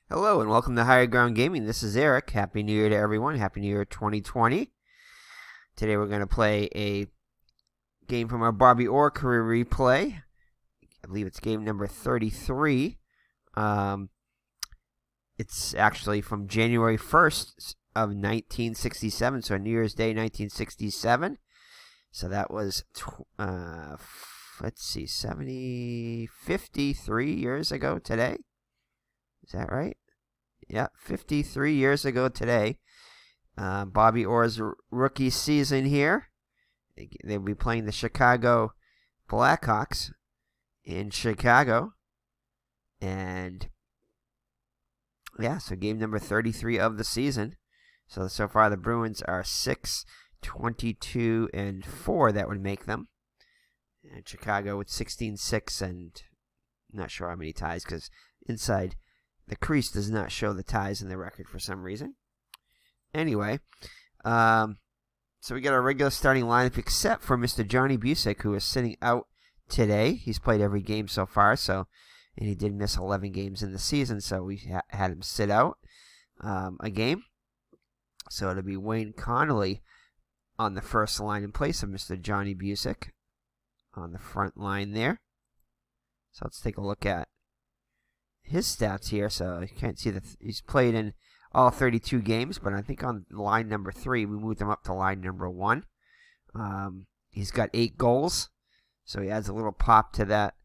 Hello and welcome to Higher Ground Gaming. This is Eric. Happy New Year to everyone. Happy New Year 2020. Today we're going to play a game from our Bobby Orr career replay. I believe it's game number 33. It's actually from January 1st of 1967, so New Year's Day 1967. So that was, 53 years ago today. Is that right? Yeah, 53 years ago today. Bobby Orr's rookie season here. They'll be playing the Chicago Blackhawks in Chicago. And yeah, so game number 33 of the season. So far the Bruins are 6-22-4. That would make them. And Chicago with 16-6 and not sure how many ties because inside the crease does not show the ties in the record for some reason. Anyway, so we got our regular starting lineup except for Mr. Johnny Busick, who is sitting out today. He's played every game so far, and he did miss 11 games in the season, so we had him sit out a game. So it'll be Wayne Connolly on the first line in place of Mr. Johnny Busick on the front line there. So let's take a look at his stats here. So you can't see that he's played in all 32 games, but I think on line number 3 we moved him up to line number 1. He's got 8 goals, so he adds a little pop to that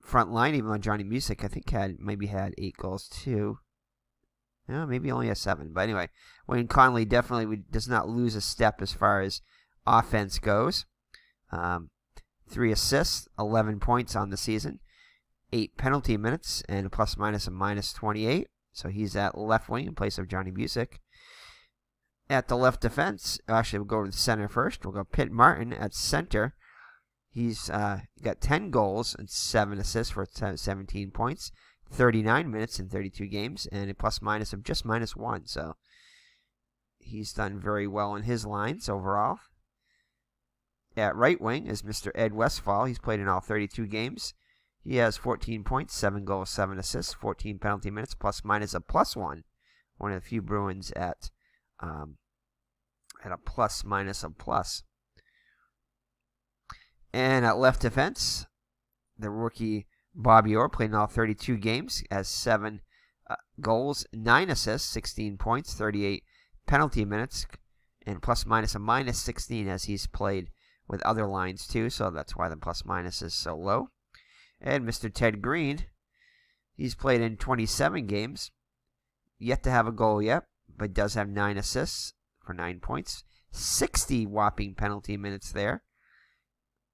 front line. Even though Johnny Busick I think maybe had 8 goals too. No, maybe only has 7. But anyway, Wayne Connolly definitely does not lose a step as far as offense goes. 3 assists, 11 points on the season. 8 penalty minutes and a plus-minus of -28. So he's at left wing in place of Johnny Busick. At the left defense, actually we'll go to the center first. We'll go Pitt Martin at center. He's got 10 goals and 7 assists for 17 points. 39 minutes in 32 games and a plus-minus of just -1. So he's done very well in his lines overall. At right wing is Mr. Ed Westfall. He's played in all 32 games. He has 14 points, 7 goals, 7 assists, 14 penalty minutes, plus-minus of +1. One of the few Bruins at a plus-minus of plus. And at left defense, the rookie Bobby Orr played in all 32 games, has 7 goals, 9 assists, 16 points, 38 penalty minutes, and plus-minus of -16 as he's played with other lines too, so that's why the plus-minus is so low. And Mr. Ted Green, he's played in 27 games, yet to have a goal yet, but does have 9 assists for 9 points, 60 whopping penalty minutes there,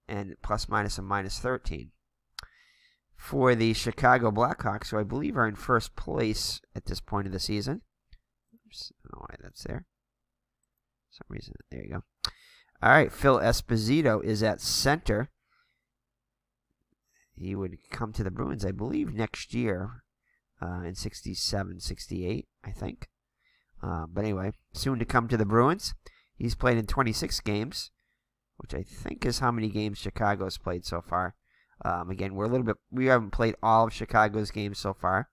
and plus-minus of -13. For the Chicago Blackhawks, who I believe are in first place at this point of the season. Oops, I don't know why that's there. For some reason, there you go. All right, Phil Esposito is at center. He would come to the Bruins, I believe, next year in 67, 68, I think. But anyway, soon to come to the Bruins. He's played in 26 games, which I think is how many games Chicago's played so far. Again, we haven't played all of Chicago's games so far.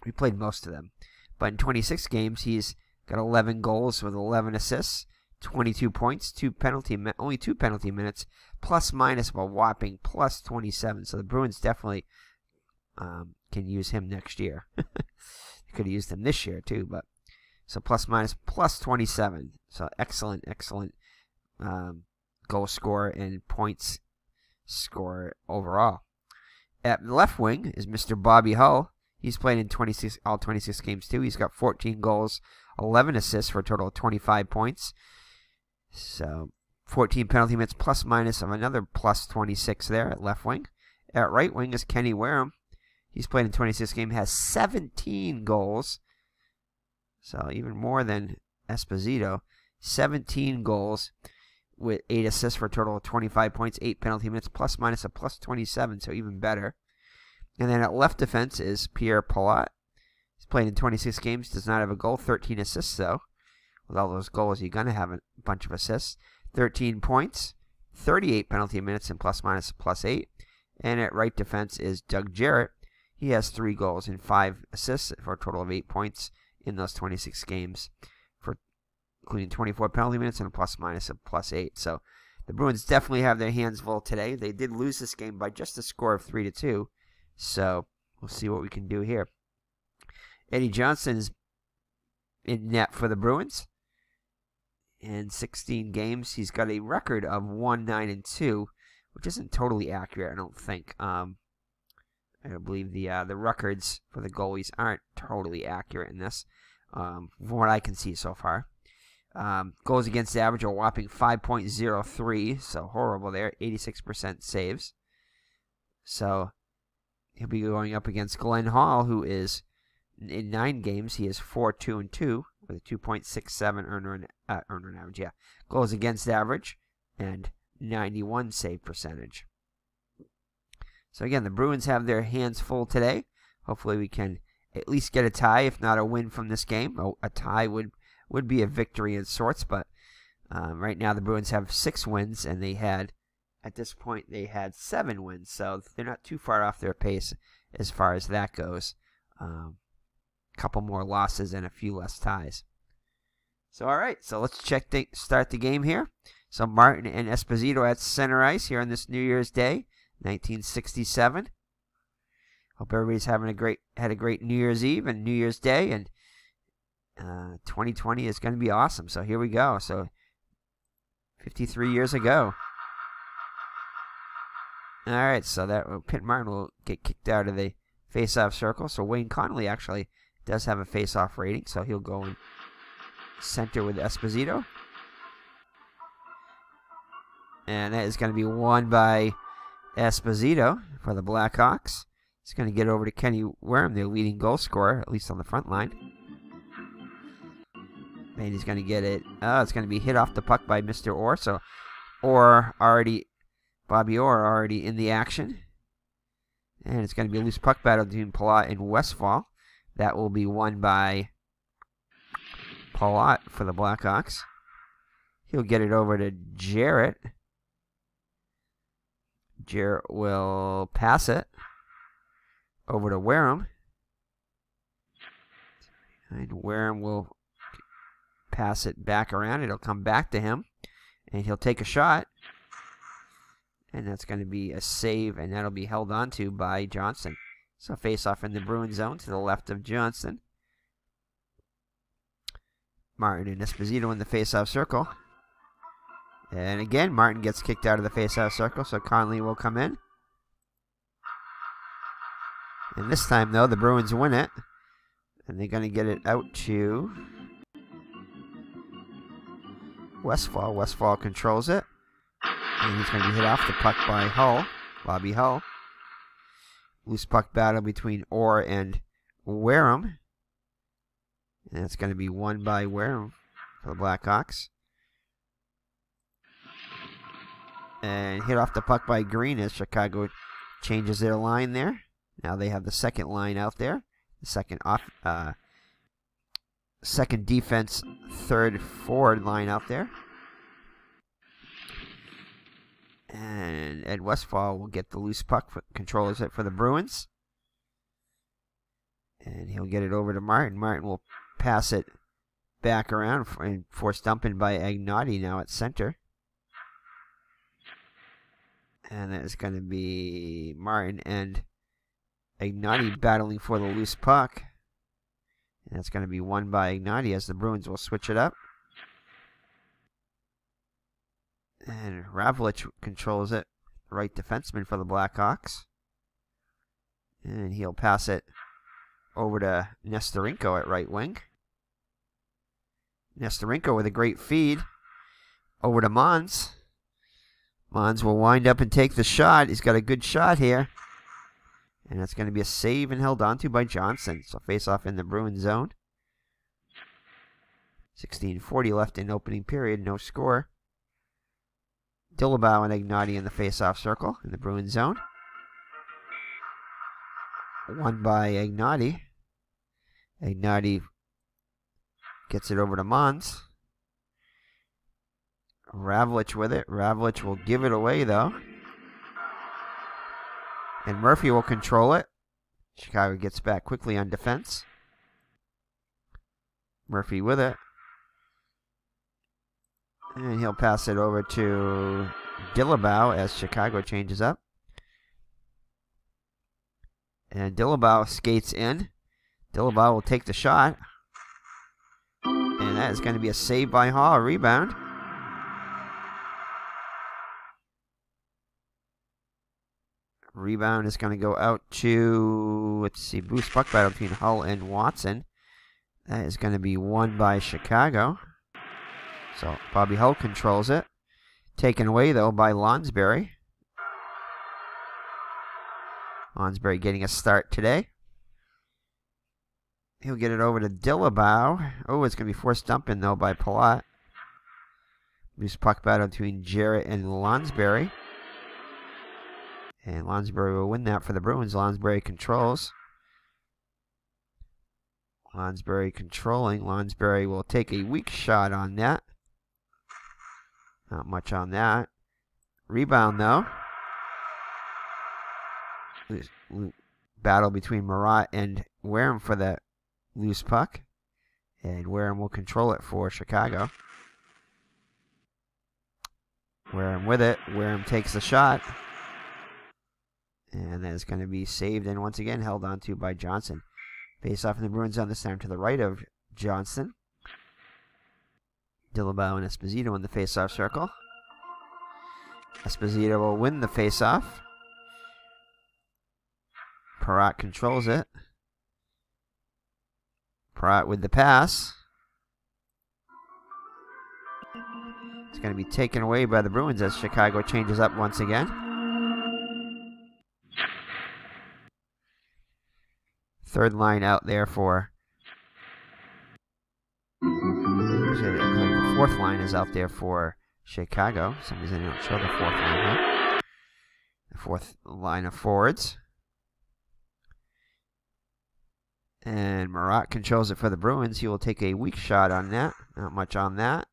We played most of them. But in 26 games, he's got 11 goals with 11 assists. 22 points, only 2 penalty minutes, plus-minus of a whopping +27. So the Bruins definitely can use him next year. They could have used him this year too, but so plus-minus +27. So excellent goal scorer and points scorer overall. At left wing is Mr. Bobby Hull. He's played in all 26 games too. He's got 14 goals, 11 assists for a total of 25 points. So 14 penalty minutes plus-minus of another +26 there at left wing. At right wing is Kenny Wareham. He's played in 26 games, has 17 goals. So even more than Esposito. 17 goals with 8 assists for a total of 25 points, 8 penalty minutes, plus-minus of +27, so even better. And then at left defense is Pierre Palat. He's played in 26 games, does not have a goal, 13 assists though. With all those goals, you're going to have a bunch of assists. 13 points, 38 penalty minutes, and plus-minus +8. And at right defense is Doug Jarrett. he has 3 goals and 5 assists for a total of 8 points in those 26 games, for including 24 penalty minutes and a plus-minus of +8. So the Bruins definitely have their hands full today. They did lose this game by just a score of 3-2. So we'll see what we can do here. Eddie Johnson is in net for the Bruins. In 16 games, he's got a record of 1-9-2, which isn't totally accurate, I don't think. I believe the records for the goalies aren't totally accurate in this, from what I can see so far. Goals against average, a whopping 5.03, so horrible there. 86% saves. So he'll be going up against Glenn Hall, who is in 9 games. He is 4-2-2 with a 2.67 earned average. Yeah, goals against average and 91 save percentage. So again, the Bruins have their hands full today. Hopefully we can at least get a tie, if not a win from this game. A tie would be a victory in sorts, but right now the Bruins have 6 wins, and at this point, they had 7 wins, so they're not too far off their pace as far as that goes. A couple more losses and a few less ties. So, all right, so let's start the game here. So Martin and Esposito at center ice here on this New Year's Day, 1967. Hope everybody's had a great New Year's Eve and New Year's Day, and 2020 is going to be awesome. So here we go. So 53 years ago. All right, so that Pitt Martin will get kicked out of the face-off circle. So Wayne Connolly actually does have a face-off rating, so he'll go in center with Esposito. And that is going to be won by Esposito for the Blackhawks. He's going to get over to Kenny Wareham, their leading goal scorer, at least on the front line. And he's going to get it. It's going to be hit off the puck by Mr. Orr. So Bobby Orr already in the action. And it's going to be a loose puck battle between Palat and Westfall. That will be won by Palat for the Blackhawks. He'll get it over to Jarrett. Jarrett will pass it over to Wareham. And Wareham will pass it back around. It'll come back to him. And he'll take a shot. And that's going to be a save, and that'll be held on to by Johnson. So face-off in the Bruins zone to the left of Johnson. Martin and Esposito in the face-off circle. And again, Martin gets kicked out of the face-off circle, so Conley will come in. And this time, though, the Bruins win it. And they're going to get it out to Westfall. Westfall controls it. And he's going to be hit off the puck by Hull, Bobby Hull. Loose puck battle between Orr and Wareham. And it's going to be won by Wareham for the Blackhawks. And hit off the puck by Green as Chicago changes their line there. Now they have the second line out there. The second defense, third forward line out there. And Ed Westfall will get the loose puck, controls it for the Bruins. And he'll get it over to Martin. Martin will pass it back around and force dumping by Agnotti now at center. And that is going to be Martin and Agnotti battling for the loose puck. And that's going to be won by Agnotti as the Bruins will switch it up. And Ravlich controls it, right defenseman for the Blackhawks. And he'll pass it over to Nestorenko at right wing. Nestorenko with a great feed over to Mons. Mons will wind up and take the shot. He's got a good shot here. And that's going to be a save and held onto by Johnson. So face off in the Bruins zone. 16:40 left in opening period, no score. Dillabow and Agnotti in the face-off circle in the Bruins zone. Won by Agnotti. Agnotti gets it over to Mons. Ravlich with it. Ravlich will give it away, though. And Murphy will control it. Chicago gets back quickly on defense. Murphy with it. And he'll pass it over to Dillabaugh as Chicago changes up. And Dillabaugh skates in. Dillabaugh will take the shot. And that is going to be a save by Hall. A rebound. Rebound is going to go out to, let's see, boost puck battle between Hull and Watson. That is going to be won by Chicago. So Bobby Hull controls it. Taken away, though, by Lonsberry. Lonsberry getting a start today. He'll get it over to Dillabaugh. Oh, it's going to be forced dump in, though, by Palat. Loose puck battle between Jarrett and Lonsberry. And Lonsberry will win that for the Bruins. Lonsberry controls. Lonsberry controlling. Lonsberry will take a weak shot on that. Not much on that. Rebound, though. Battle between Marat and Wareham for the loose puck. And Wareham will control it for Chicago. Wareham with it. Wareham takes the shot. And that is going to be saved and once again held onto by Johnson. Face off in the Bruins on this time to the right of Johnson. Dillabaugh and Esposito in the face-off circle. Esposito will win the face-off. Parat controls it. Parat with the pass. It's going to be taken away by the Bruins as Chicago changes up once again. Third line out there for... The fourth line is out there for Chicago. For some reason they don't show the fourth line here. The fourth line of forwards. And Marat controls it for the Bruins. He will take a weak shot on that. Not much on that.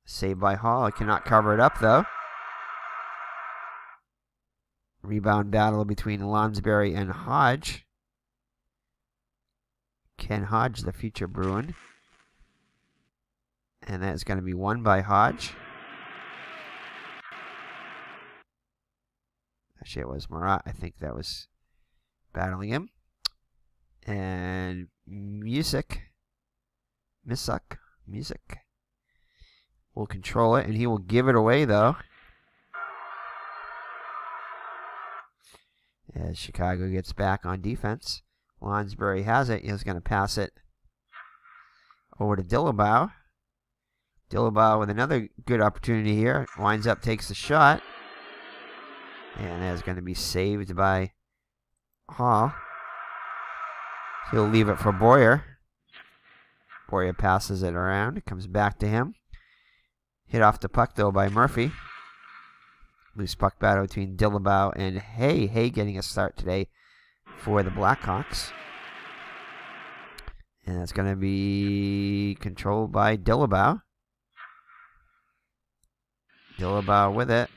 Saved by Hall. I cannot cover it up, though. Rebound battle between Lonsberry and Hodge. Ken Hodge, the future Bruin. And that is going to be won by Hodge. Actually, it was Marat. I think that was battling him. And Music will control it, and he will give it away, though. As Chicago gets back on defense. Lonsberry has it. He's going to pass it over to Dillabaugh. Dillabaugh with another good opportunity here. Winds up, takes the shot. And that is going to be saved by Hall. He'll leave it for Boyer. Boyer passes it around. It comes back to him. Hit off the puck, though, by Murphy. Loose puck battle between Dillabaugh and Hay. Hay getting a start today for the Blackhawks. And that's going to be controlled by Dillabaugh. Dillabaugh with it.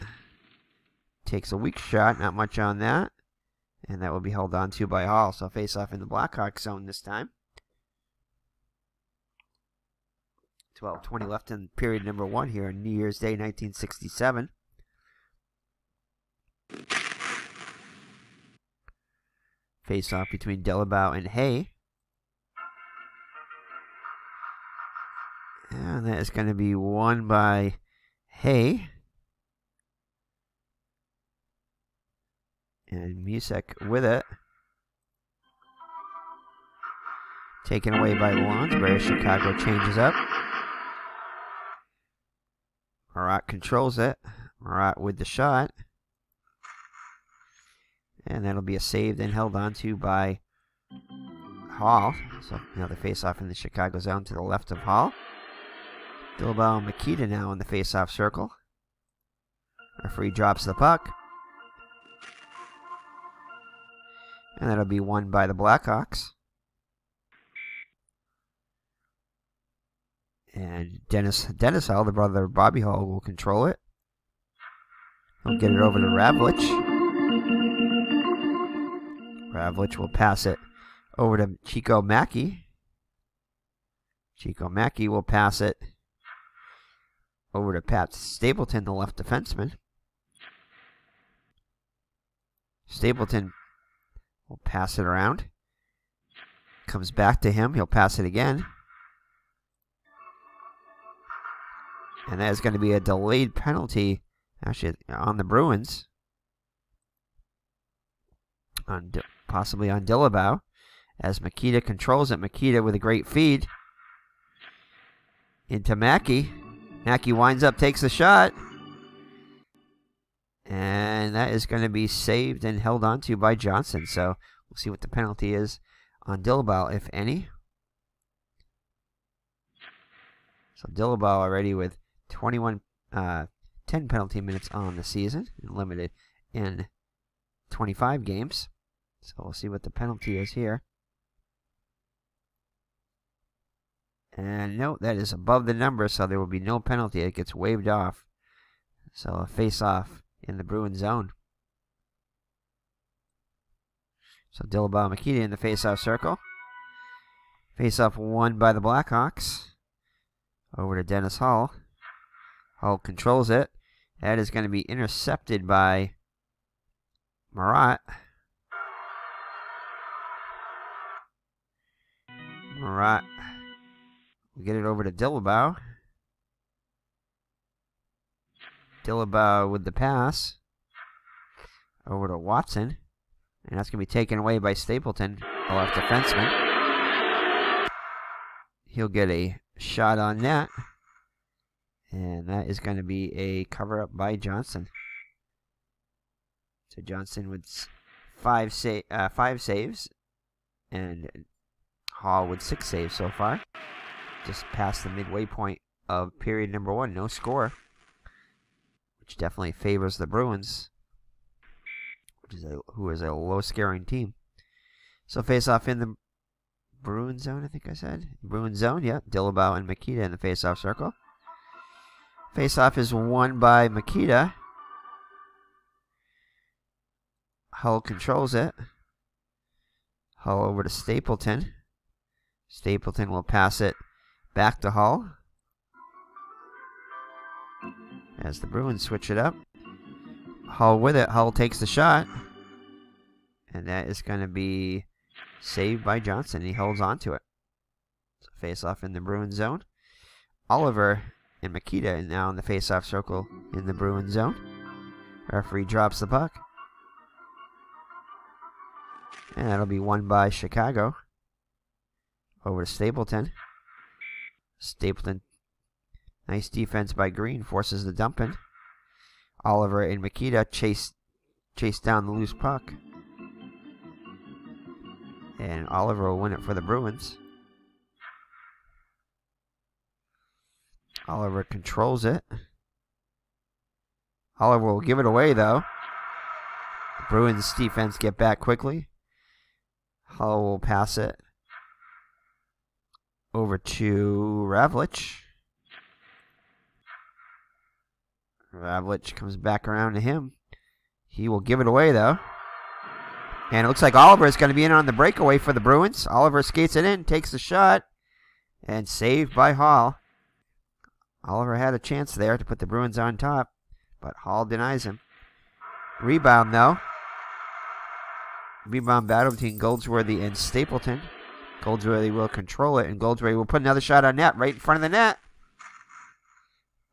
Takes a weak shot. Not much on that. And that will be held on to by Hall. So face off in the Blackhawks zone this time. 12:20 left in period number 1 here on New Year's Day 1967. Face off between Dillabaugh and Hay. And that is going to be won by Hay. And Music with it. Taken away by Lonsberry. Chicago changes up. Marat controls it. Marat with the shot. And that'll be a saved and held onto by Hall. So another face-off in the Chicago zone to the left of Hall. Dillabaugh and Makita now in the face-off circle. Referee drops the puck. And that'll be won by the Blackhawks. And Dennis Hull, the brother of Bobby Hull, will control it. He'll get it over to Ravlich. Ravlich will pass it over to Chico Mackey. Chico Mackey will pass it over to Pat Stapleton, the left defenseman. Stapleton will pass it around. Comes back to him. He'll pass it again. And that is going to be a delayed penalty, actually, on the Bruins. Possibly on Dillabow. As Makita controls it. Makita with a great feed. Into Mackey. Mackey winds up, takes the shot. And that is going to be saved and held onto by Johnson. So we'll see what the penalty is on Dillabow, if any. So Dillabow already with 10 penalty minutes on the season, and limited in 25 games. So we'll see what the penalty is here. And no, that is above the number, so there will be no penalty. It gets waved off. So a face-off in the Bruins zone. So Dillabow Makita in the face-off circle. Face-off won by the Blackhawks. Over to Dennis Hall. Hall controls it. That is going to be intercepted by Marat. Marat will get it over to Dillabow. Dillabow with the pass. Over to Watson. And that's going to be taken away by Stapleton, the left defenseman. He'll get a shot on net. And that is going to be a cover-up by Johnson. So Johnson with 5 saves. And Hall with 6 saves so far. Just past the midway point of period number 1. No score. Which definitely favors the Bruins. Who is a low-scoring team. So face-off in the Bruins zone, I think I said. Bruins zone, yeah. Dillabow and Makita in the face-off circle. Face-off is won by Makita. Hull controls it. Hull over to Stapleton. Stapleton will pass it back to Hull. As the Bruins switch it up. Hull with it. Hull takes the shot. And that is going to be saved by Johnson. He holds on to it. So face-off in the Bruins zone. Oliver and Makita now in the face-off circle in the Bruins zone. Referee drops the puck. And that'll be won by Chicago. Over to Stapleton. Stapleton. Nice defense by Green. Forces the dump in. Oliver and Makita chase down the loose puck. And Oliver will win it for the Bruins. Oliver controls it. Oliver will give it away, though. The Bruins defense get back quickly. Hull will pass it over to Ravlich. Ravlich comes back around to him. He will give it away, though. And it looks like Oliver is going to be in on the breakaway for the Bruins. Oliver skates it in, takes the shot, and saved by Hall. Oliver had a chance there to put the Bruins on top, but Hall denies him. Rebound, though. Rebound battle between Goldsworthy and Stapleton. Goldsworthy will control it, and Goldsworthy will put another shot on net right in front of the net.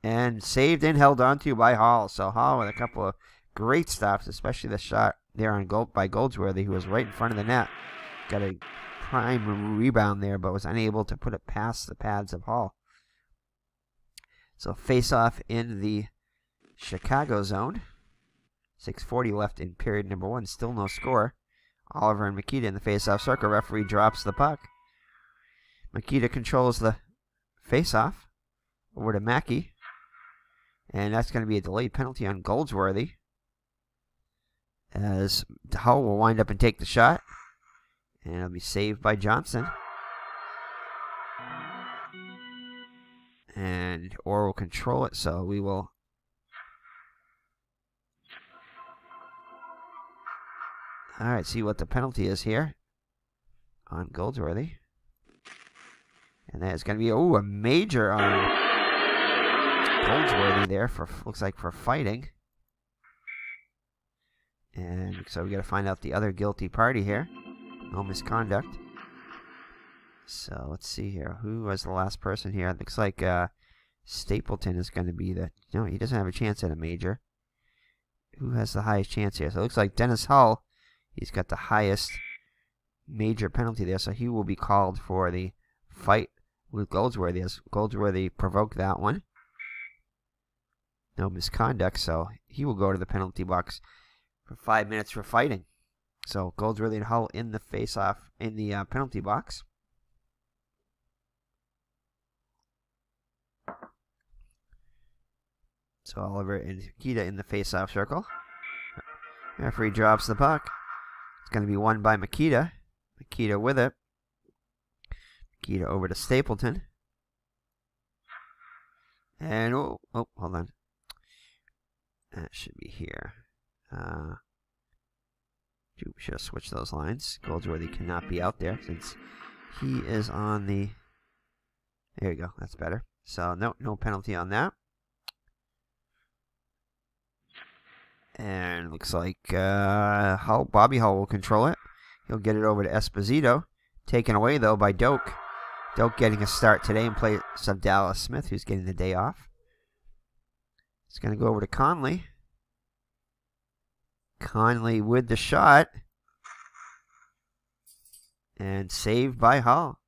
And saved and held onto by Hall. So Hall with a couple of great stops, especially the shot there on by Goldsworthy, who was right in front of the net. Got a prime rebound there, but was unable to put it past the pads of Hall. So face-off in the Chicago zone. 6:40 left in period number 1. Still no score. Oliver and Makita in the face-off circle. Referee drops the puck. Makita controls the face-off. Over to Mackey. And that's going to be a delayed penalty on Goldsworthy. As Hull will wind up and take the shot. And it'll be saved by Johnson. And Orr will control it, so we will Alright, see what the penalty is here on Goldsworthy. And that is going to be, a major on Goldsworthy there for, looks like for fighting. And so we got to find out the other guilty party here. No misconduct. So let's see here. Who was the last person here? It looks like Stapleton is going to be the... No, he doesn't have a chance at a major. Who has the highest chance here? So it looks like Dennis Hull. He's got the highest major penalty there. So he will be called for the fight with Goldsworthy, as Goldsworthy provoked that one. No misconduct, so he will go to the penalty box for 5 minutes for fighting. So Goldsworthy and Hull in the face-off in the penalty box. So Oliver and Makita in the face-off circle. Referee drops the puck. It's going to be won by Makita. Makita with it. Makita over to Stapleton. And, oh, hold on. That should be here. We should have switched those lines. Goldsworthy cannot be out there since he is on the... There you go. That's better. So, no penalty on that. And looks like Bobby Hull will control it. He'll get it over to Esposito. Taken away, though, by Doak. Doak getting a start today in place of Dallas Smith, who's getting the day off. It's going to go over to Conley. Conley with the shot. And saved by Hull.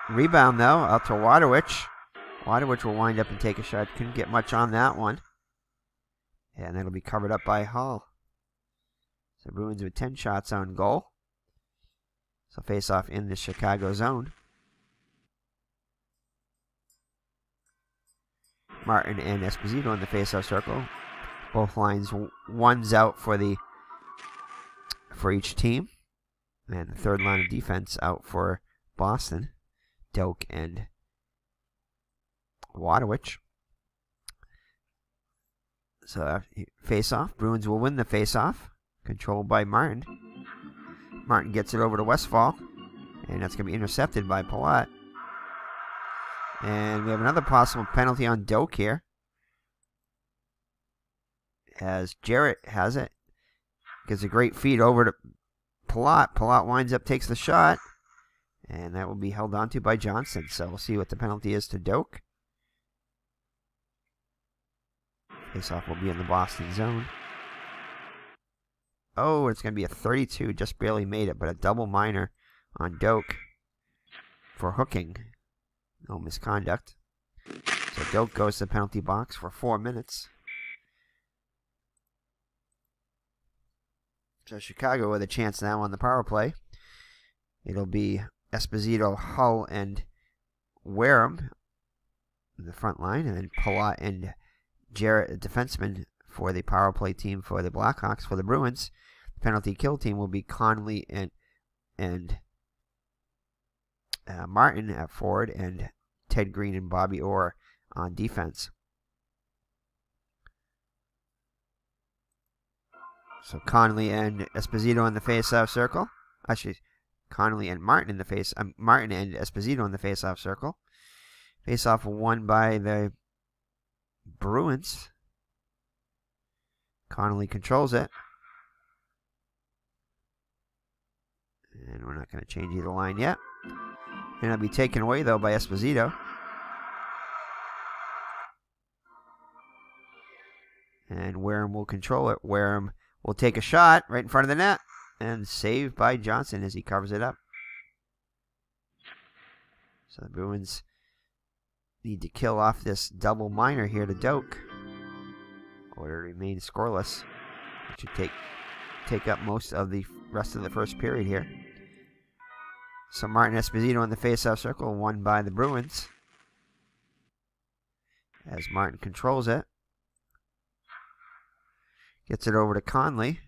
Rebound, though, out to Waterwich. Waterwich will wind up and take a shot. Couldn't get much on that one. And that'll be covered up by Hull. So Bruins with 10 shots on goal. So face off in the Chicago zone. Martin and Esposito in the face-off circle. Both lines, one's out for each team. And the third line of defense out for Boston. Doak and Waterwich. So face-off. Bruins will win the face-off. Controlled by Martin. Martin gets it over to Westfall. And that's going to be intercepted by Palat. And we have another possible penalty on Doak here. As Jarrett has it. Gives a great feed over to Palat. Palat winds up, takes the shot. And that will be held onto by Johnson. So we'll see what the penalty is to Doak. Face-off will be in the Boston zone. Oh, it's going to be a 32. Just barely made it, but a double minor on Doak for hooking. No misconduct. So Doak goes to the penalty box for 4 minutes. So Chicago with a chance now on the power play. It'll be Esposito, Hull, and Wareham in the front line, and then Palat and Jarrett, a defenseman for the power play team for the Blackhawks. For the Bruins, the penalty kill team will be Conley and Martin at forward, and Ted Green and Bobby Orr on defense. So Conley and Esposito in the face-off circle. Actually, Conley and Martin in the Martin and Esposito in the face-off circle. Face-off won by the Bruins. Connolly controls it. And we're not going to change either line yet. And it'll be taken away, though, by Esposito. And Wareham will control it. Wareham will take a shot right in front of the net. And saved by Johnson as he covers it up. So the Bruins need to kill off this double minor here to Doak, or to remain scoreless. It should take up most of the rest of the first period here. So Martin Esposito in the face-off circle, won by the Bruins. As Martin controls it. Gets it over to Conley.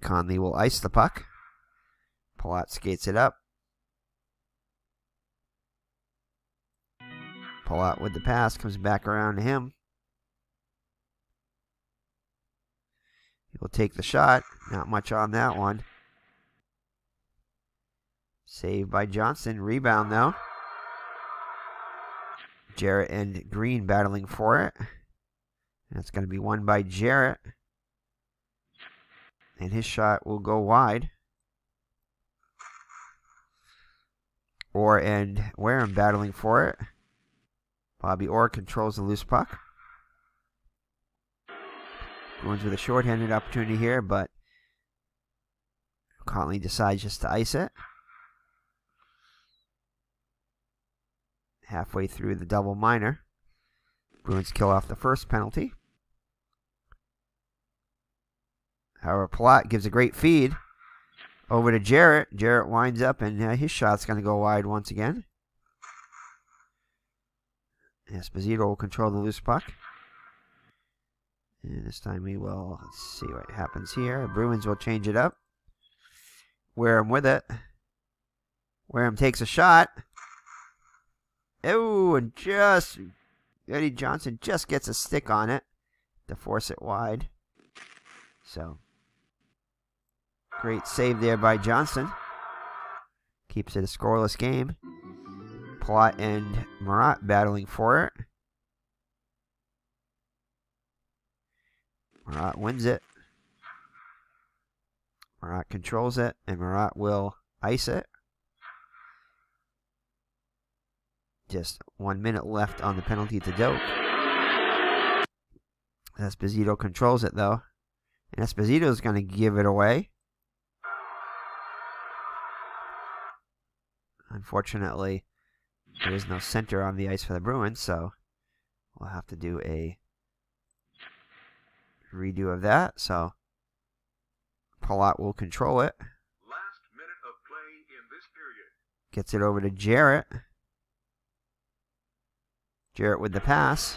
Conley will ice the puck. Palat skates it up. Palat with the pass, comes back around to him. He will take the shot. Not much on that one. Saved by Johnson. Rebound, though. Jarrett and Green battling for it. That's going to be won by Jarrett. And his shot will go wide. Orr and Wareham battling for it. Bobby Orr controls the loose puck. Bruins with a shorthanded opportunity here, but Conley decides just to ice it. Halfway through the double minor. Bruins kill off the first penalty. However, Palat gives a great feed over to Jarrett. Jarrett winds up, and his shot's going to go wide once again. Esposito will control the loose puck. And this time we will, let's see what happens here. Bruins will change it up. Wareham with it. Wareham takes a shot. Oh, and just Eddie Johnson just gets a stick on it to force it wide. So, great save there by Johnson. Keeps it a scoreless game. Palat and Marat battling for it. Marat wins it. Marat controls it, and Marat will ice it. Just 1 minute left on the penalty to Doak. Esposito controls it, though. And Esposito is going to give it away. Unfortunately, there is no center on the ice for the Bruins, so we'll have to do a redo of that. So Palat will control it. Last minute of play in this period. Gets it over to Jarrett. Jarrett with the pass,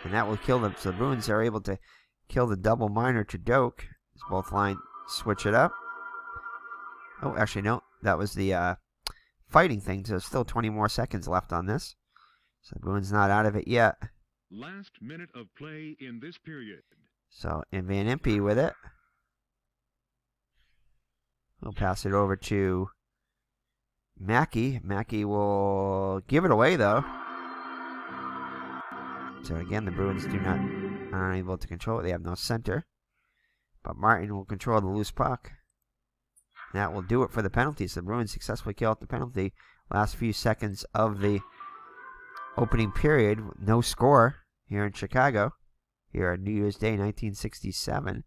and that will kill them. So the Bruins are able to kill the double minor to Doak. As both lines switch it up. Oh, actually, no. That was the fighting thing. So there's still 20 more seconds left on this. So the Bruins not out of it yet. Last minute of play in this period. So, and Van Impe with it. We'll pass it over to Mackey. Mackey will give it away, though. So again, the Bruins are unable to control it. They have no center. But Martin will control the loose puck. That will do it for the penalties. The Bruins successfully kill out the penalty. Last few seconds of the opening period. No score here in Chicago. Here on New Year's Day, 1967.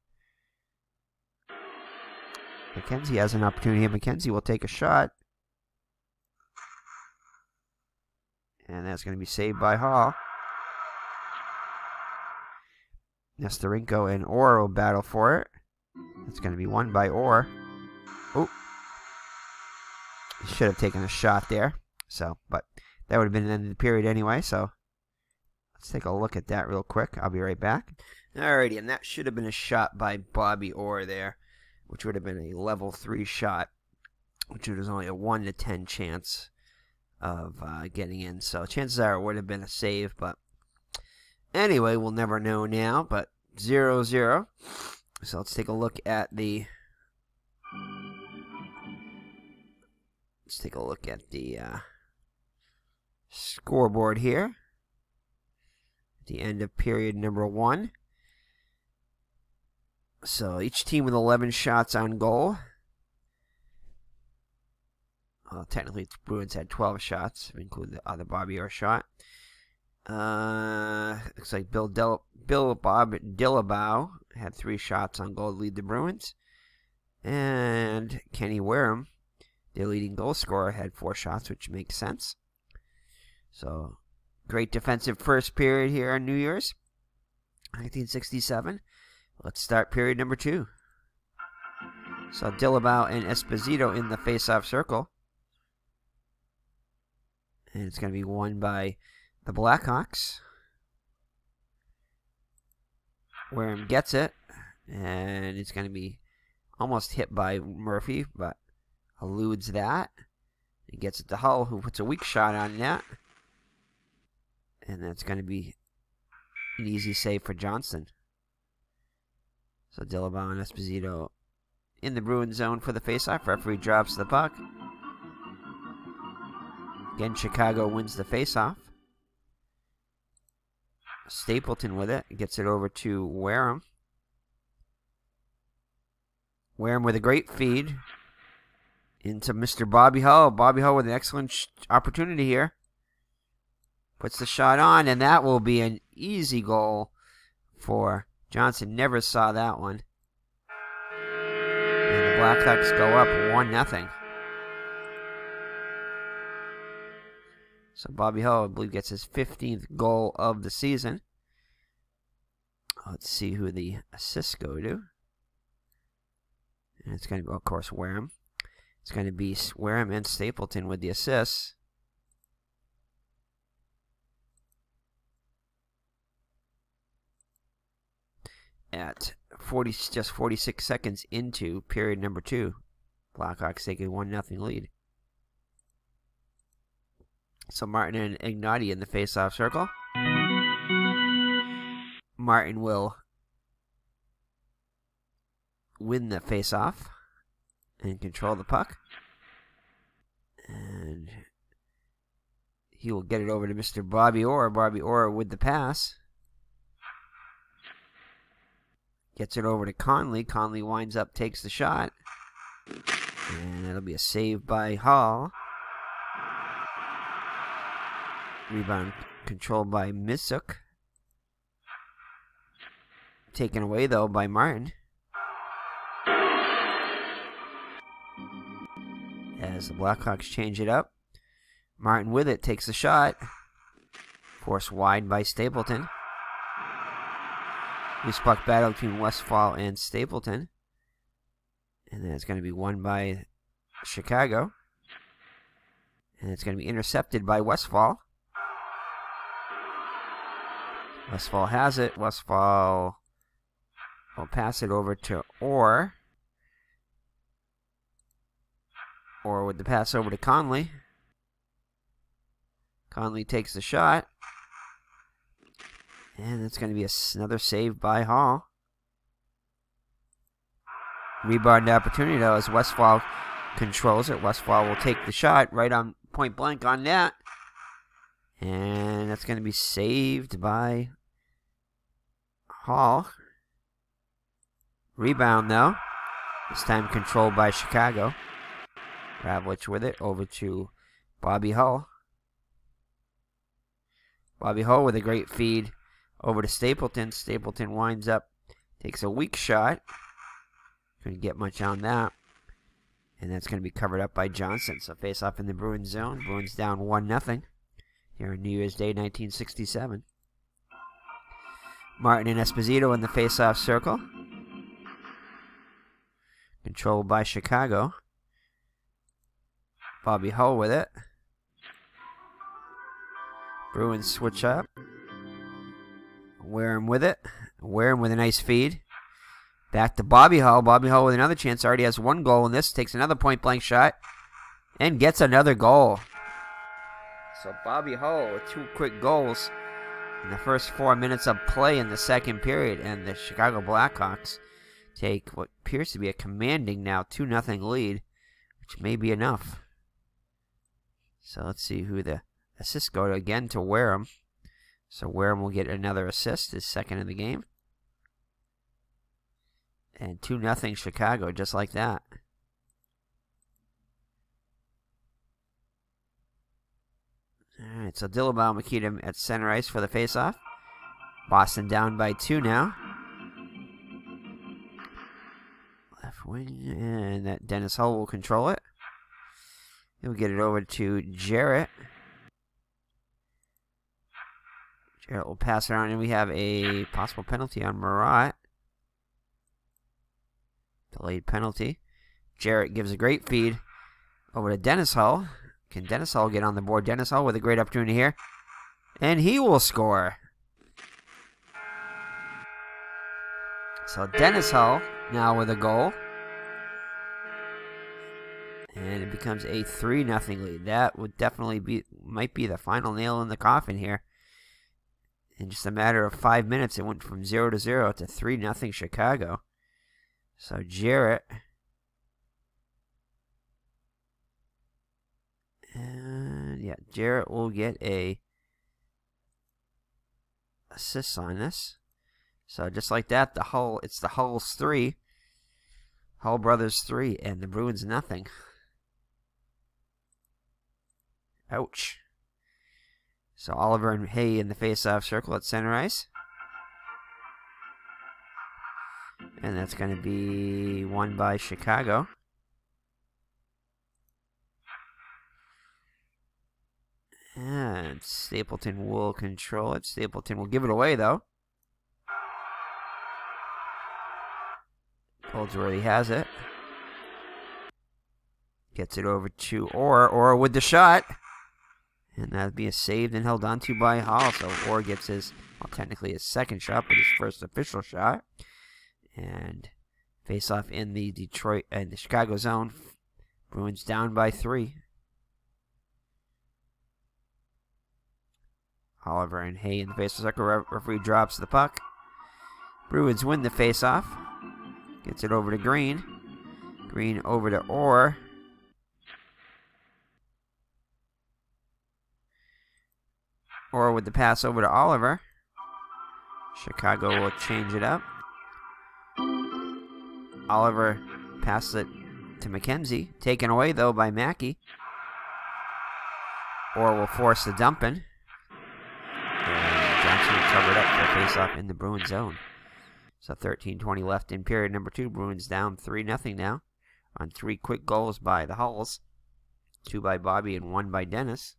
McKenzie has an opportunity. McKenzie will take a shot. And that's going to be saved by Hall. Nestorenko and Orr will battle for it. It's going to be won by Orr. Oh. He should have taken a shot there. So, but that would have been the end of the period anyway. So, let's take a look at that real quick. I'll be right back. Alrighty, and that should have been a shot by Bobby Orr there, which would have been a level 3 shot, which was only a 1 to 10 chance of getting in. So, chances are it would have been a save, but anyway, we'll never know now, but 0-0. So let's take a look at the scoreboard here. At the end of period number 1. So each team with 11 shots on goal. Well, technically, the Bruins had 12 shots, if we include the other Bobby Orr shot. Looks like Bob Dillabow had 3 shots on goal to lead the Bruins. And Kenny Wareham, their leading goal scorer, had 4 shots, which makes sense. So, great defensive first period here on New Year's, 1967. Let's start period number 2. So, Dillabow and Esposito in the face-off circle. And it's going to be won by the Blackhawks. Wareham gets it, and it's going to be almost hit by Murphy, but eludes that. He gets it to Hull, who puts a weak shot on net. And that's going to be an easy save for Johnson. So Dillabau and Esposito in the Bruins zone for the faceoff. Referee drops the puck. Again, Chicago wins the faceoff. Stapleton with it. Gets it over to Wareham. Wareham with a great feed into Mr. Bobby Hull. Bobby Hull with an excellent opportunity here. Puts the shot on, and that will be an easy goal for Johnson. Never saw that one. And the Blackhawks go up 1-0. So Bobby Hull, I believe, gets his 15th goal of the season. Let's see who the assists go to. And it's going to be, of course, Wareham. It's going to be Wareham and Stapleton with the assists. At just 46 seconds into period number 2, Blackhawks take a 1-0 lead. So Martin and Ignati in the face-off circle. Martin will win the face-off and control the puck. And he will get it over to Mr. Bobby Orr. Bobby Orr with the pass. Gets it over to Conley. Conley winds up, takes the shot. And that'll be a save by Hall. Rebound controlled by Misuk. Taken away, though, by Martin. As the Blackhawks change it up. Martin with it, takes the shot. Forced wide by Stapleton. Loose puck battle between Westfall and Stapleton. And then it's going to be won by Chicago. And it's going to be intercepted by Westfall. Westfall has it. Westfall will pass it over to Orr. Orr with the pass over to Conley. Conley takes the shot. And it's going to be another save by Hall. Rebound opportunity, though, as Westfall controls it. Westfall will take the shot right on point blank on net. And that's going to be saved by Hall. Rebound, though. This time controlled by Chicago. Ravlich with it over to Bobby Hull. Bobby Hull with a great feed over to Stapleton. Stapleton winds up, takes a weak shot. Couldn't get much on that. And that's going to be covered up by Johnson. So face off in the Bruins zone. Bruins down 1-0 here on New Year's Day 1967. Martin and Esposito in the face-off circle. Controlled by Chicago. Bobby Hull with it. Bruins switch up. Wareham with it. Wareham with a nice feed. Back to Bobby Hull. Bobby Hull with another chance. Already has one goal in this. Takes another point-blank shot. And gets another goal. So Bobby Hull with 2 quick goals in the first 4 minutes of play in the second period. And the Chicago Blackhawks take what appears to be a commanding now 2-0 lead. Which may be enough. So let's see who the assists go to. Again to Wareham. So Wareham will get another assist, his second in the game. And 2-0 Chicago, just like that. Alright, so Dillabau Makita at center ice for the faceoff. Boston down by 2 now. Left wing, and that Dennis Hull will control it. He'll get it over to Jarrett. Jarrett will pass it on, and we have a possible penalty on Marat. Delayed penalty. Jarrett gives a great feed over to Dennis Hull. Can Dennis Hull get on the board? Dennis Hull with a great opportunity here. And he will score. So Dennis Hull now with a goal. And it becomes a 3-0 lead. That would definitely might be the final nail in the coffin here. In just a matter of 5 minutes, it went from 0-0 to 3-0 Chicago. So Jarrett. And yeah, Jarrett will get a assist on this. So just like that, it's the Hulls 3. Hull brothers 3 and the Bruins nothing. Ouch. So Oliver and Hay in the face-off circle at center ice. And that's going to be won by Chicago. And Stapleton will control it. Stapleton will give it away, though. Goldsworthy has it. Gets it over to Orr. Orr with the shot. And that'd be a saved and held onto by Hall. So Orr gets his, well, technically his second shot, but his first official shot. And face off in the the Chicago zone. Bruins down by 3. Oliver and Hay in the face-off circle. Referee drops the puck. Bruins win the face-off. Gets it over to Green. Green over to Orr. Orr with the pass over to Oliver. Chicago will change it up. Oliver passes it to McKenzie. Taken away, though, by Mackey. Orr will force the dump in. And Johnson will cover it up for a face-off in the Bruins zone. So 13:20 left in period number 2. Bruins down 3-0 now on 3 quick goals by the Hulls. 2 by Bobby and 1 by Dennis.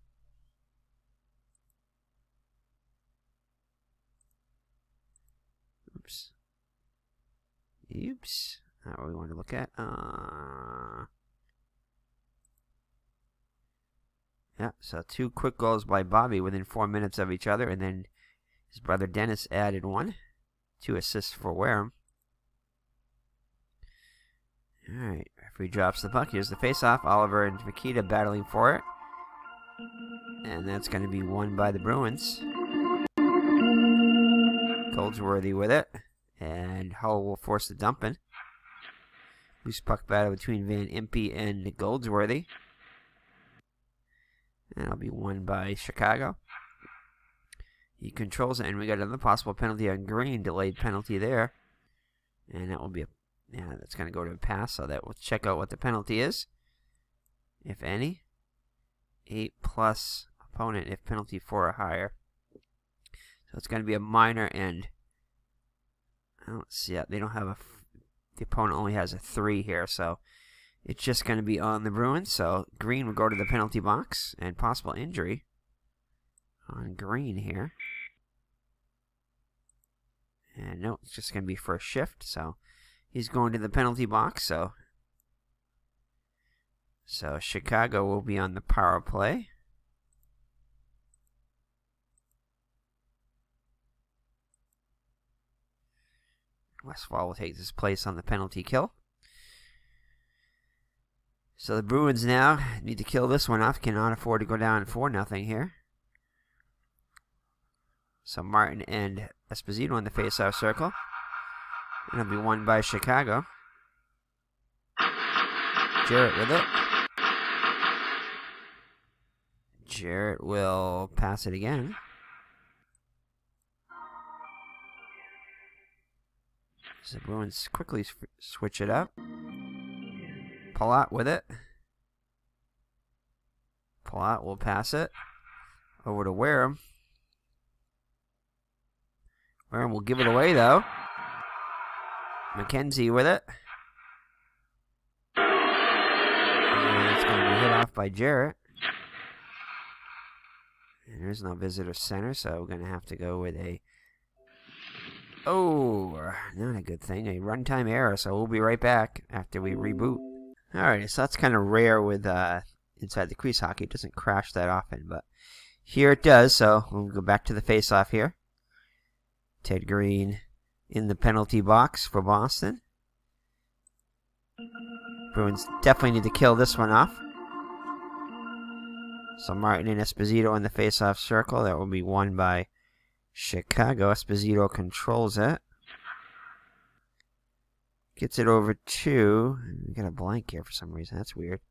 Oops. Not what we want to look at. Yeah, so 2 quick goals by Bobby within 4 minutes of each other, and then his brother Dennis added 1. 2 assists for Wareham. Alright, referee drops the puck. Here's the face-off. Oliver and Makita battling for it. And that's going to be won by the Bruins. Goldsworthy with it. And Hull will force the dump in. Loose puck battle between Van Impe and Goldsworthy. And it'll be won by Chicago. He controls it, and we got another possible penalty on Green. Delayed penalty there. And that will be that's going to go to a pass, so that we'll check out what the penalty is. If any. 8+ opponent if penalty 4 or higher. So it's going to be a minor, and I don't see it. They don't have the opponent only has a 3 here, so it's just going to be on the Bruins. So Green will go to the penalty box, and possible injury on Green here. And no, it's just going to be for a shift, so he's going to the penalty box. So Chicago will be on the power play. Westfall will take his place on the penalty kill. So the Bruins now need to kill this one off. Cannot afford to go down 4-0 here. So Martin and Esposito in the face-off circle. And it'll be won by Chicago. Jarrett with it. Jarrett will pass it again. So the Bruins quickly switch it up. Palat with it. Palat will pass it over to Wareham. Wareham will give it away, though. McKenzie with it. And it's going to be hit off by Jarrett. And there's no visitor center, so we're going to have to go with a... Oh, not a good thing. A runtime error, so we'll be right back after we reboot. Alright, so that's kind of rare with inside the crease hockey. It doesn't crash that often, but here it does, so we'll go back to the face-off here. Ted Green in the penalty box for Boston. Bruins definitely need to kill this one off. So Martin and Esposito in the face-off circle. That will be won by Chicago. Esposito controls it. Gets it over to... We got a blank here for some reason. That's weird.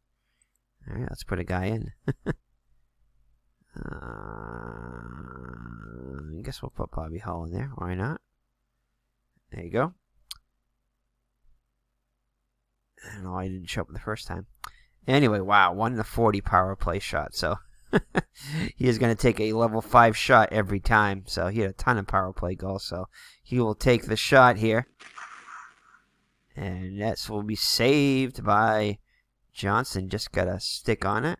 Alright, let's put a guy in. I guess we'll put Bobby Hull in there. Why not? There you go. I don't know why he didn't show up the first time. Anyway, wow. 1 in a 40 power play shot. So he is going to take a level 5 shot every time. So he had a ton of power play goals. So he will take the shot here. And that will be saved by Johnson. Just got a stick on it.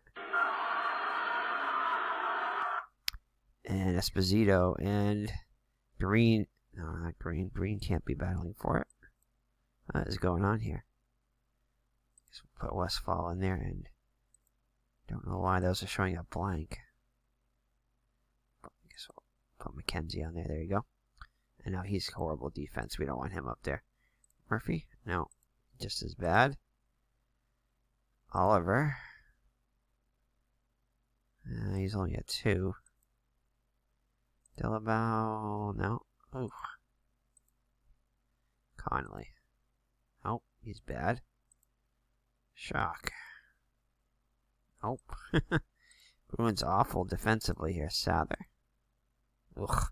And Esposito and Green. No, not Green. Green can't be battling for it. What is going on here? Guess we'll put Westfall in there, and don't know why those are showing up blank. I guess we'll put McKenzie on there. There you go. And now he's horrible defense. We don't want him up there. Murphy? No. Just as bad. Oliver. He's only at 2. Dillabow. No. Ooh. Connolly. Oh, he's bad. Shock. Nope. Bruins awful defensively here. Sather. Ugh.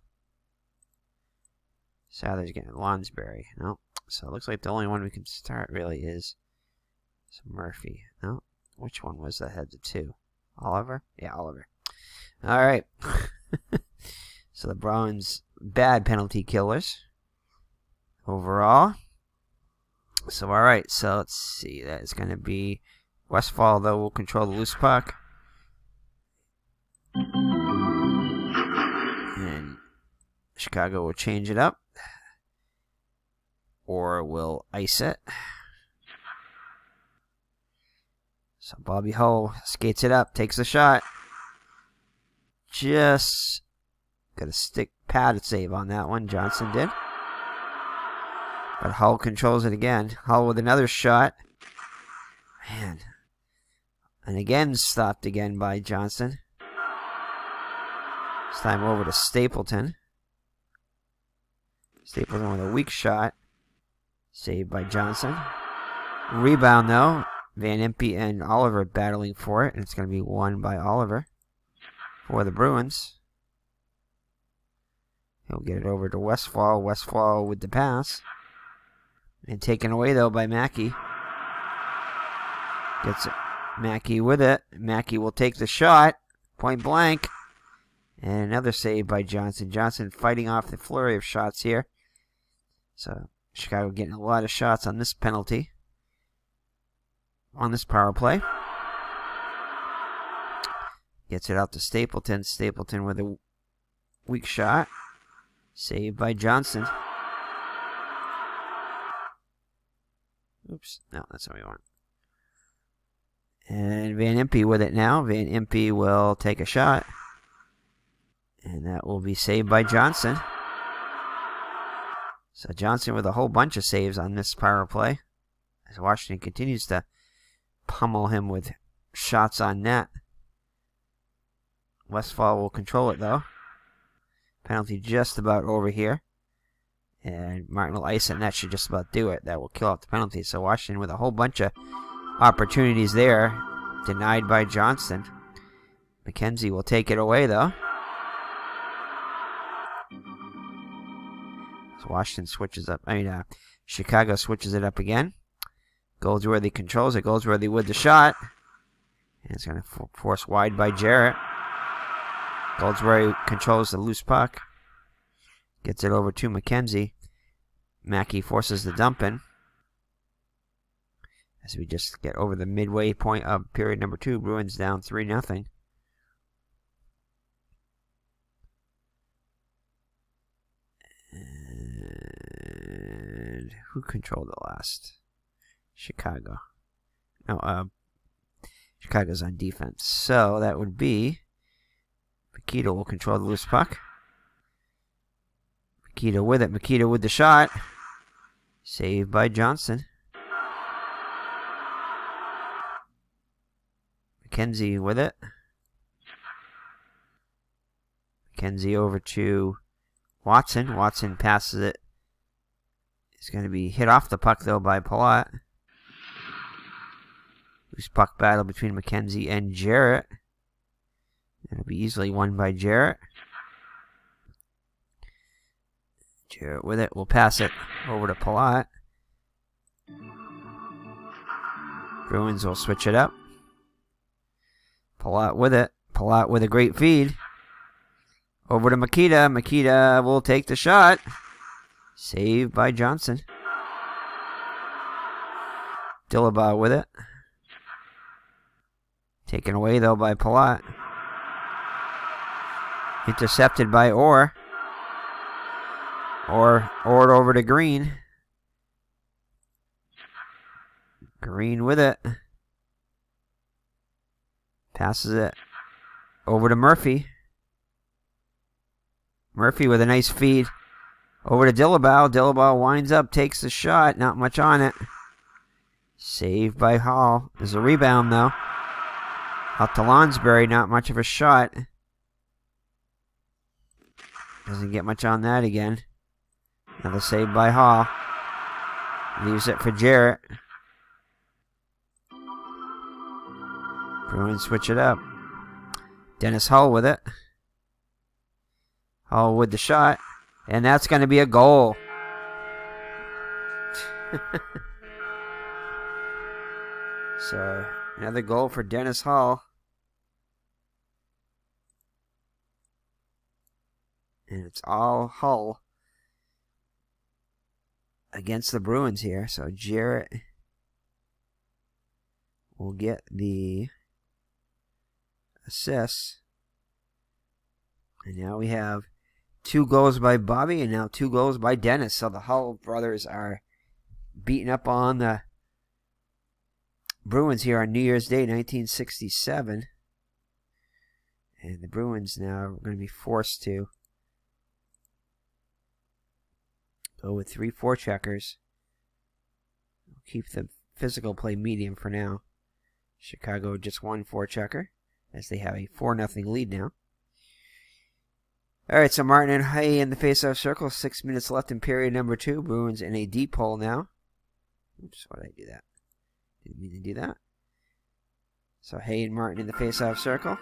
Sather's getting Lonsberry. Nope. So it looks like the only one we can start really is Murphy. No? Which one was that had the 2? Oliver? Yeah, Oliver. Alright. So the Bruins, bad penalty killers overall. So, alright. So let's see. That is going to be Westfall, though, will control the loose puck. And Chicago will change it up. Or will ice it. So Bobby Hull skates it up, takes a shot. Just got a stick pad save on that one. Johnson did. But Hull controls it again. Hull with another shot. Man. And again stopped again by Johnson. This time over to Stapleton. Stapleton with a weak shot. Saved by Johnson. Rebound, though. Van Impe and Oliver battling for it. And it's going to be won by Oliver for the Bruins. He'll get it over to Westfall. Westfall with the pass. And taken away, though, by Mackey. Gets it. Mackey with it. Mackey will take the shot. Point blank. And another save by Johnson. Johnson fighting off the flurry of shots here. So Chicago getting a lot of shots on this penalty. On this power play. Gets it out to Stapleton. Stapleton with a weak shot. Saved by Johnson. Oops. No, that's what we want. And Van Impe with it now. Van Impe will take a shot. And that will be saved by Johnson. So Johnson with a whole bunch of saves on this power play. As Washington continues to pummel him with shots on net. Westfall will control it, though. Penalty just about over here. And Martin will ice it, and that should just about do it. That will kill off the penalty. So Washington with a whole bunch of opportunities there. Denied by Johnson. McKenzie will take it away, though. So Washington switches up. Chicago switches it up again. Goldsworthy controls it. Goldsworthy with the shot. And it's going to force wide by Jarrett. Goldsworthy controls the loose puck. Gets it over to McKenzie. Mackey forces the dump in. As we just get over the midway point of period number 2. Bruins down 3-0. And who controlled the last? Chicago. No, Chicago's on defense. So that would be Makita will control the loose puck. Makita with it. Makita with the shot. Saved by Johnson. McKenzie with it. McKenzie over to Watson. Watson passes it It's going to be hit off the puck, though, by Palat. Loose puck battle between McKenzie and Jarrett. It'll be easily won by Jarrett. Jarrett with it. We'll pass it over to Palat. Bruins will switch it up. Palat with it. Palat with a great feed. Over to Makita. Makita will take the shot. Saved by Johnson. Dillabaugh with it. Taken away, though, by Palat. Intercepted by Orr. Orr over to Green. Green with it. Passes it over to Murphy. Murphy with a nice feed. Over to Dillabaugh. Dillabaugh winds up, takes the shot. Not much on it. Saved by Hall. There's a rebound, though. Out to Lonsberry. Not much of a shot. Doesn't get much on that again. Another save by Hall. Leaves it for Jarrett. Bruins switch it up. Dennis Hull with it. Hull with the shot. And that's going to be a goal. So, another goal for Dennis Hull. And it's all Hull against the Bruins here. So, Jarrett will get the assists. And now we have 2 goals by Bobby and now 2 goals by Dennis. So the Hull brothers are beating up on the Bruins here on New Year's Day, 1967. And the Bruins now are going to be forced to go with 3 forecheckers. We'll keep the physical play medium for now. Chicago just 1 forechecker as they have a 4-0 lead now. Alright, so Martin and Hay in the face-off circle. 6 minutes left in period number 2. Bruins in a deep hole now. Oops, why did I do that? Didn't mean to do that. So Hay and Martin in the face-off circle.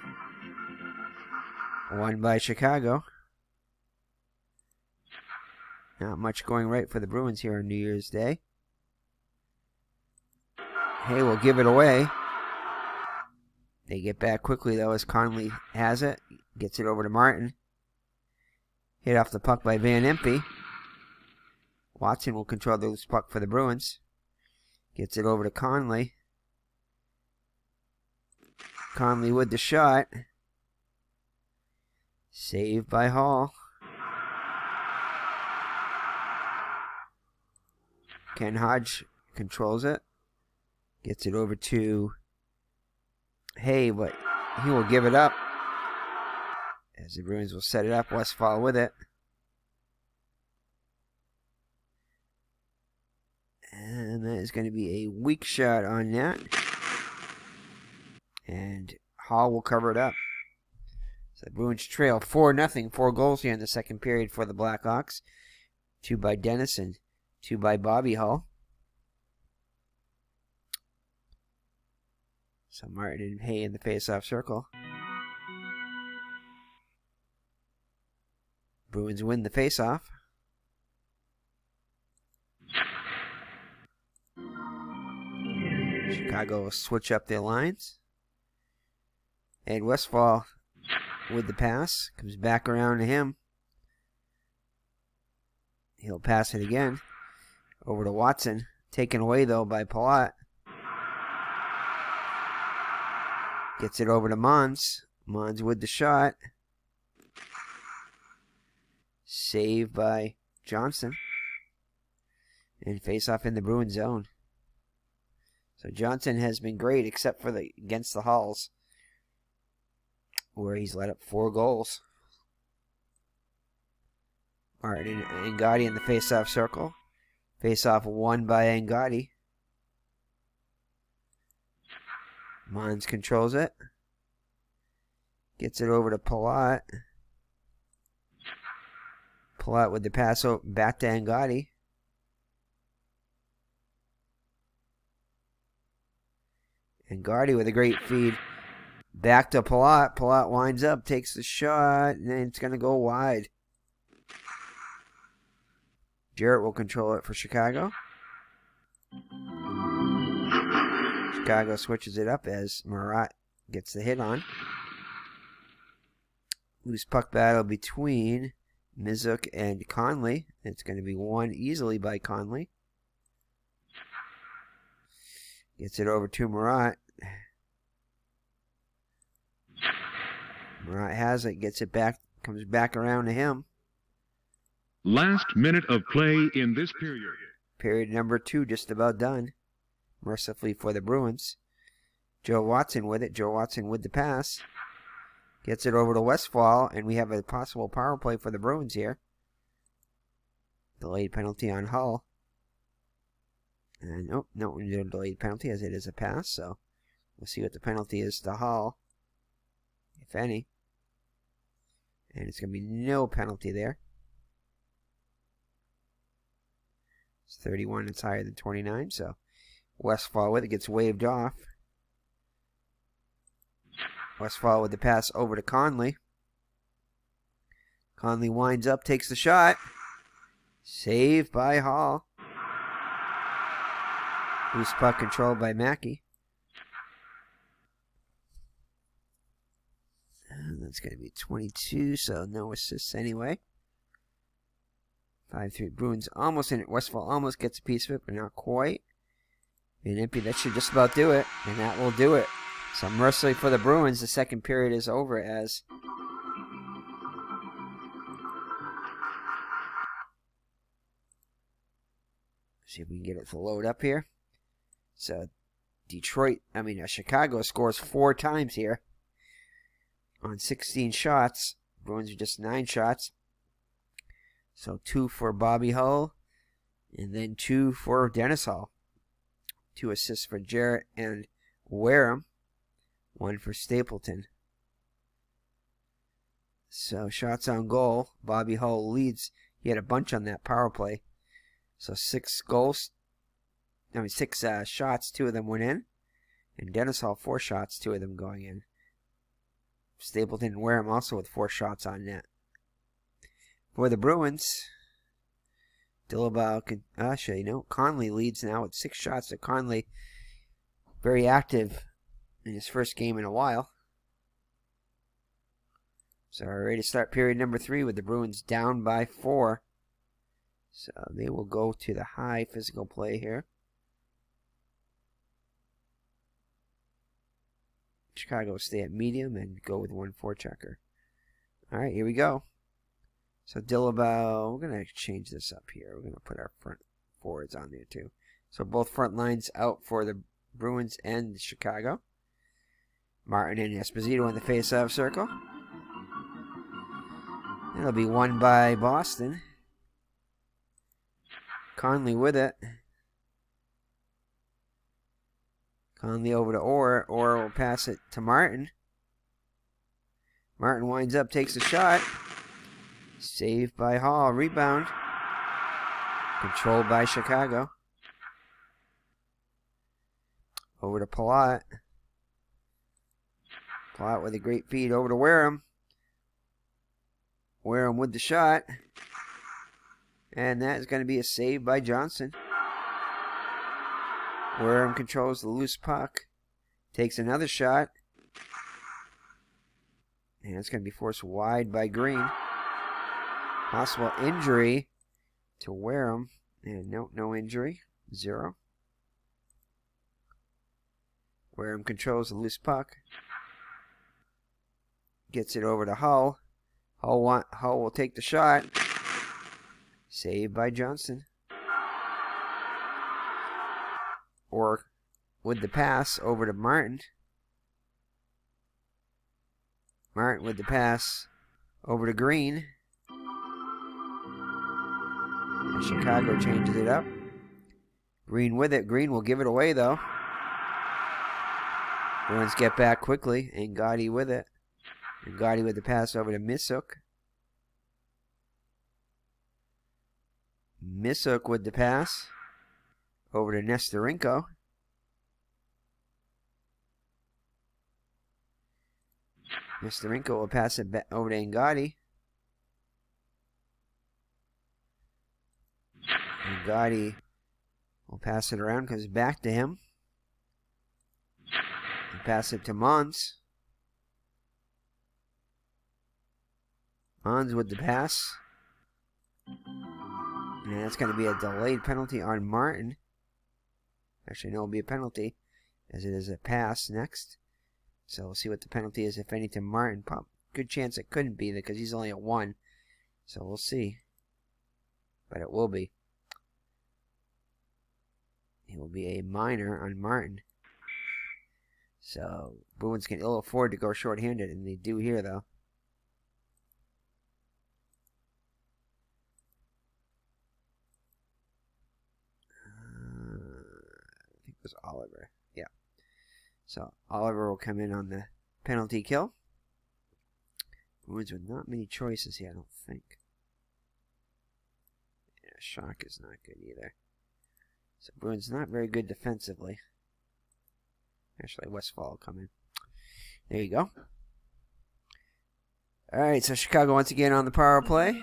Won by Chicago. Not much going right for the Bruins here on New Year's Day. Hay will give it away. They get back quickly, though, as Conley has it. Gets it over to Martin. Hit off the puck by Van Impe. Watson will control the loose puck for the Bruins. Gets it over to Conley. Conley with the shot. Saved by Hall. Ken Hodge controls it. Gets it over to Hay, but he will give it up. As the Bruins will set it up. Westphal with it. And that is going to be a weak shot on that. And Hall will cover it up. So the Bruins trail 4-0. 4 goals here in the second period for the Blackhawks. 2 by Dennis and 2 by Bobby Hull. So Martin and Hay in the face-off circle. Bruins win the face-off. Chicago will switch up their lines. And Westphal with the pass. Comes back around to him. He'll pass it again. Over to Watson. Taken away, though, by Palat. Gets it over to Mons. Mons with the shot. Saved by Johnson. And face off in the Bruins zone. So Johnson has been great except for against the Hulls, where he's let up 4 goals. Martin and Angotti in the face-off circle. Face-off won by Angotti. Mons controls it. Gets it over to Palat. Palat with the pass back to Angotti. And Gardy with a great feed. Back to Palat. Palat winds up, takes the shot, and then it's going to go wide. Jarrett will control it for Chicago. Chicago switches it up as Murat gets the hit on. Loose puck battle between Mizuk and Conley. It's going to be won easily by Conley. Gets it over to Murat. Murat has it, gets it back, comes back around to him. Last minute of play in this period. Period number 2 just about done. Mercifully for the Bruins. Joe Watson with it. Joe Watson with the pass. Gets it over to Westfall, and we have a possible power play for the Bruins here. Delayed penalty on Hull. And no delayed penalty as it is a pass, so we'll see what the penalty is to Hull, if any. And it's going to be no penalty there. It's 31, it's higher than 29, so Westfall with it, gets waved off. Westfall with the pass over to Conley. Conley winds up, takes the shot. Saved by Hall. Loose puck controlled by Mackey. And that's going to be 22, so no assists anyway. 5-3 Bruins almost in it. Westfall almost gets a piece of it, but not quite. And empty, that should just about do it, and that will do it. So mercifully for the Bruins, the second period is over as see if we can get it to load up here. So Chicago scores 4 times here on 16 shots. Bruins are just 9 shots. So 2 for Bobby Hull, and then 2 for Dennis Hull. 2 assists for Jarrett and Wareham. 1 for Stapleton. So shots on goal. Bobby Hull leads. He had a bunch on that power play. So 6 goals. 6 shots. 2 of them went in. And Dennis Hull 4 shots. 2 of them going in. Stapleton and Wareham also with 4 shots on net. For the Bruins, Conley leads now with 6 shots. So Conley very active in his first game in a while. So we're ready to start period number 3 with the Bruins down by 4. So they will go to the high physical play here. Chicago will stay at medium and go with 1 forechecker. All right, here we go. So Dillabau, we're going to change this up here. We're going to put our front forwards on there too. So both front lines out for the Bruins and Chicago. Martin and Esposito in the face-off circle. It'll be won by Boston. Conley with it. Conley over to Orr. Orr will pass it to Martin. Martin winds up, takes a shot. Saved by Hall. Rebound. Controlled by Chicago. Over to Palat. Palat with a great feed over to Wareham. Wareham with the shot. And that is going to be a save by Johnson. Wareham controls the loose puck. Takes another shot. And it's going to be forced wide by Green. Possible injury to Wareham. And no injury. 0. Wareham controls the loose puck. Gets it over to Hull. Hull will take the shot. Saved by Johnson. Or with the pass over to Martin. Martin with the pass over to Green. And Chicago changes it up. Green with it. Green will give it away though. Bruins get back quickly. And Gotti with it. And Gotti with the pass over to Misuk. Misuk with the pass over to Nestorenko. Nesterenko will pass it back over to Angotti. Angotti will pass it around, comes back to him. And pass it to Mons. Mons with the pass. And that's going to be a delayed penalty on Martin. Actually, no, it'll be a penalty, as it is a pass next. So we'll see what the penalty is, if any, to Martin. Good chance it couldn't be, because he's only at 1. So we'll see. But it will be. It will be a minor on Martin. So Bruins can ill afford to go shorthanded, and they do here, though. I think it was Oliver. Yeah. So Oliver will come in on the penalty kill. Bruins with not many choices here, I don't think. Yeah, Shock is not good either. So Bruins not very good defensively. Actually, Westfall will come in. There you go. Alright, so Chicago once again on the power play.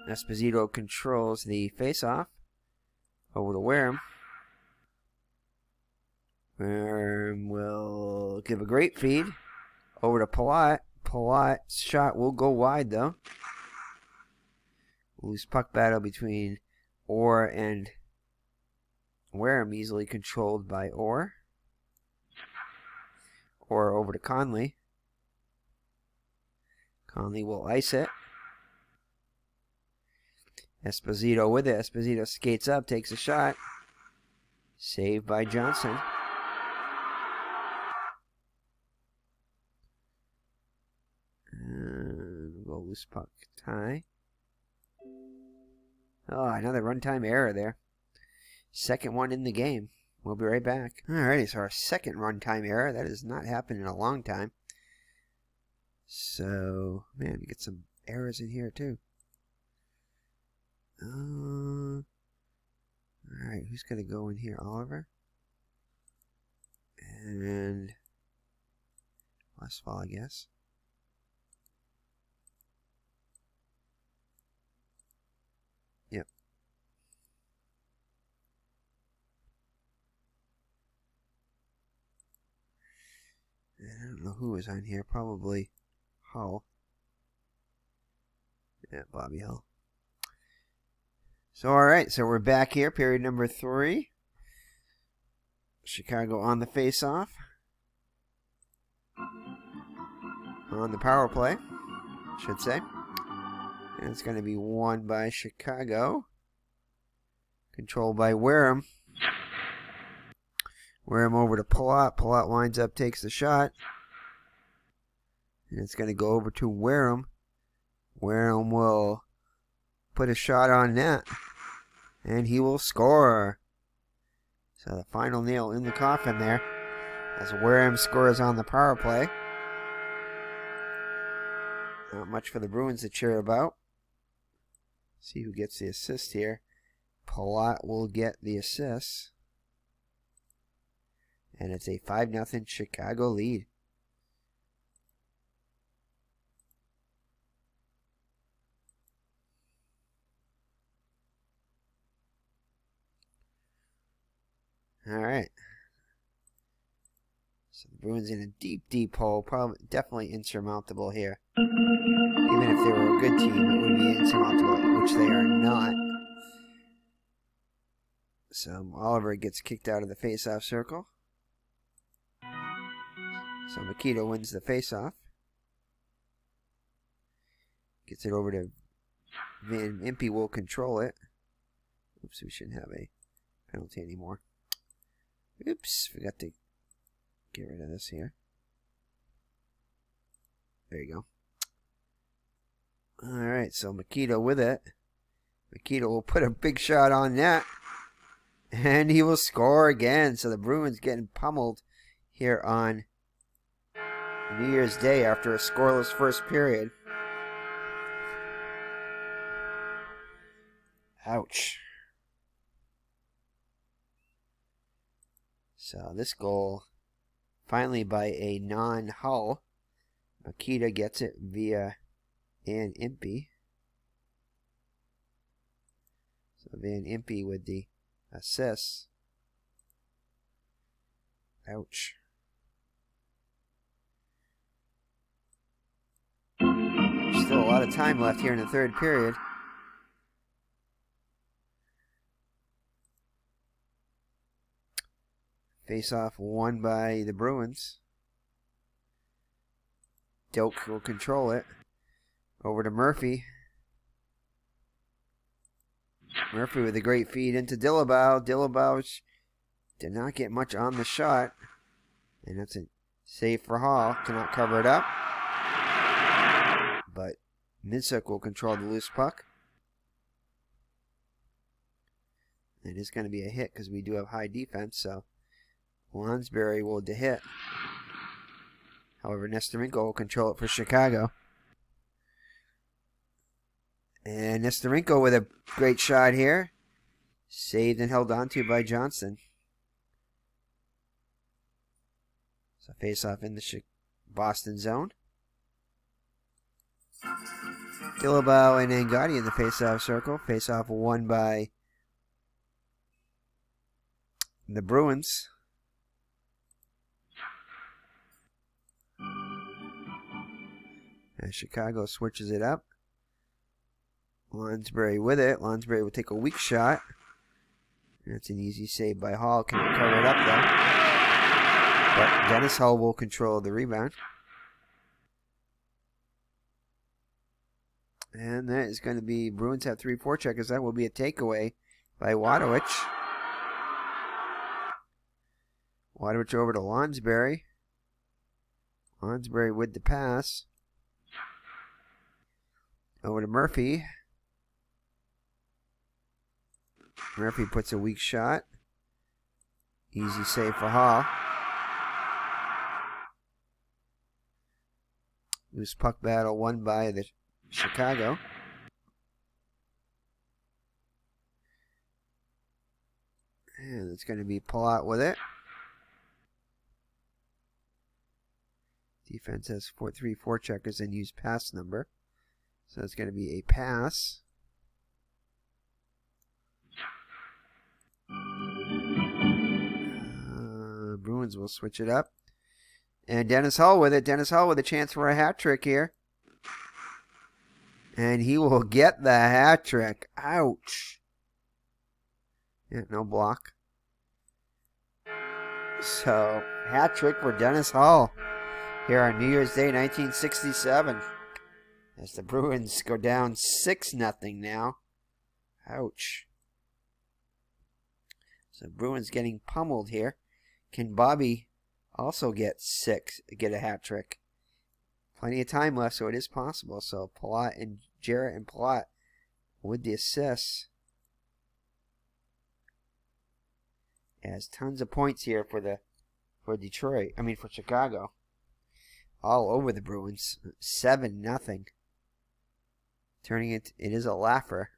Esposito controls the face-off. Over to Wareham. Wareham will give a great feed. Over to Palat. Palat's shot will go wide, though. Loose puck battle between Orr and Wareham, easily controlled by Orr. Orr over to Conley. Conley will ice it. Esposito with it. Esposito skates up, takes a shot. Saved by Johnson. And we'll go loose puck tie. Oh, another runtime error there. Second one in the game. We'll be right back. Alrighty, so our second runtime error. That has not happened in a long time. So, man, we get some errors in here too. Alright, who's going to go in here? Oliver? And Westfall, I guess. Yep. I don't know who is on here. Probably Hull. Yeah, Bobby Hull. So, alright, so we're back here, period number 3. Chicago on the face-off. On the power play, I should say. And it's going to be won by Chicago. Controlled by Wareham. Wareham over to Palat. Palat winds up, takes the shot. And it's going to go over to Wareham. Wareham will put a shot on net. And he will score. So the final nail in the coffin there. As Wareham scores on the power play. Not much for the Bruins to cheer about. See who gets the assist here. Palat will get the assist. And it's a 5-0 Chicago lead. Alright. So the Bruins in a deep, deep hole. Probably, definitely insurmountable here. Even if they were a good team, it would be insurmountable, which they are not. So Oliver gets kicked out of the face-off circle. So Makita wins the face-off. Gets it over to Van Impe will control it. Oops, we shouldn't have a penalty anymore. Oops, forgot to get rid of this here. There you go. Alright, so Makita with it. Makita will put a big shot on net. And he will score again. So the Bruins getting pummeled here on New Year's Day after a scoreless first period. Ouch. So this goal Finally, by a non-Hull, Makita gets it via Van Impe. So Van Impe with the assist. Ouch. Still a lot of time left here in the third period. Face-off won by the Bruins. Doak will control it. Over to Murphy. Murphy with a great feed into Dillabow. Dillabow did not get much on the shot. And that's a save for Hall. Cannot cover it up. But Minsuk will control the loose puck. It is going to be a hit because we do have high defense. So Lonsberry will hit. However, Nesterenko will control it for Chicago. And Nesterenko with a great shot here. Saved and held onto by Johnson. So face-off in the Boston zone. Dillabow and Angotti in the face-off circle. Face-off won by the Bruins. And Chicago switches it up. Lonsberry with it. Lonsberry will take a weak shot. That's an easy save by Hall. Can't cover it up though. But Dennis Hull will control the rebound. And that is going to be, Bruins have 3 forecheckers. That will be a takeaway by Wadowicz. Wadowicz over to Lonsberry. Lonsberry with the pass. Over to Murphy. Murphy puts a weak shot. Easy save for Hall. Loose puck battle won by the Chicago. And it's going to be Palat with it. Defense has 3 forecheckers and use pass number. So it's going to be a pass. Bruins will switch it up. And Dennis Hull with it. Dennis Hull with a chance for a hat trick here. And he will get the hat trick. Ouch. Yeah, no block. So, hat trick for Dennis Hull here on New Year's Day, 1967. As the Bruins go down 6-0 now. Ouch. So Bruins getting pummeled here. Can Bobby also get a hat trick? Plenty of time left, so it is possible. So Palat and Jarrett and Palat with the assists. Has tons of points here for Detroit. I mean for Chicago. All over the Bruins. 7-0. Turning it is a laugher.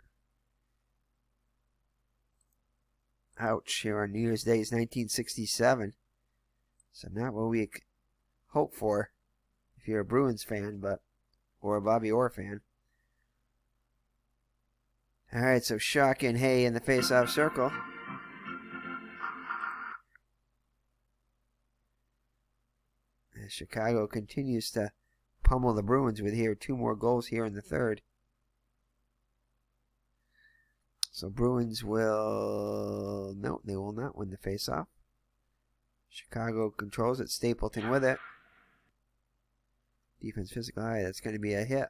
Ouch, here on New Year's Day is 1967. So not what we hope for if you're a Bruins fan, or a Bobby Orr fan. Alright, so Shock and Hay in the face-off circle. As Chicago continues to pummel the Bruins with 2 more goals here in the third. So Bruins will... No, they will not win the faceoff. Chicago controls it. Stapleton with it. Defense physical. Alright, that's going to be a hit.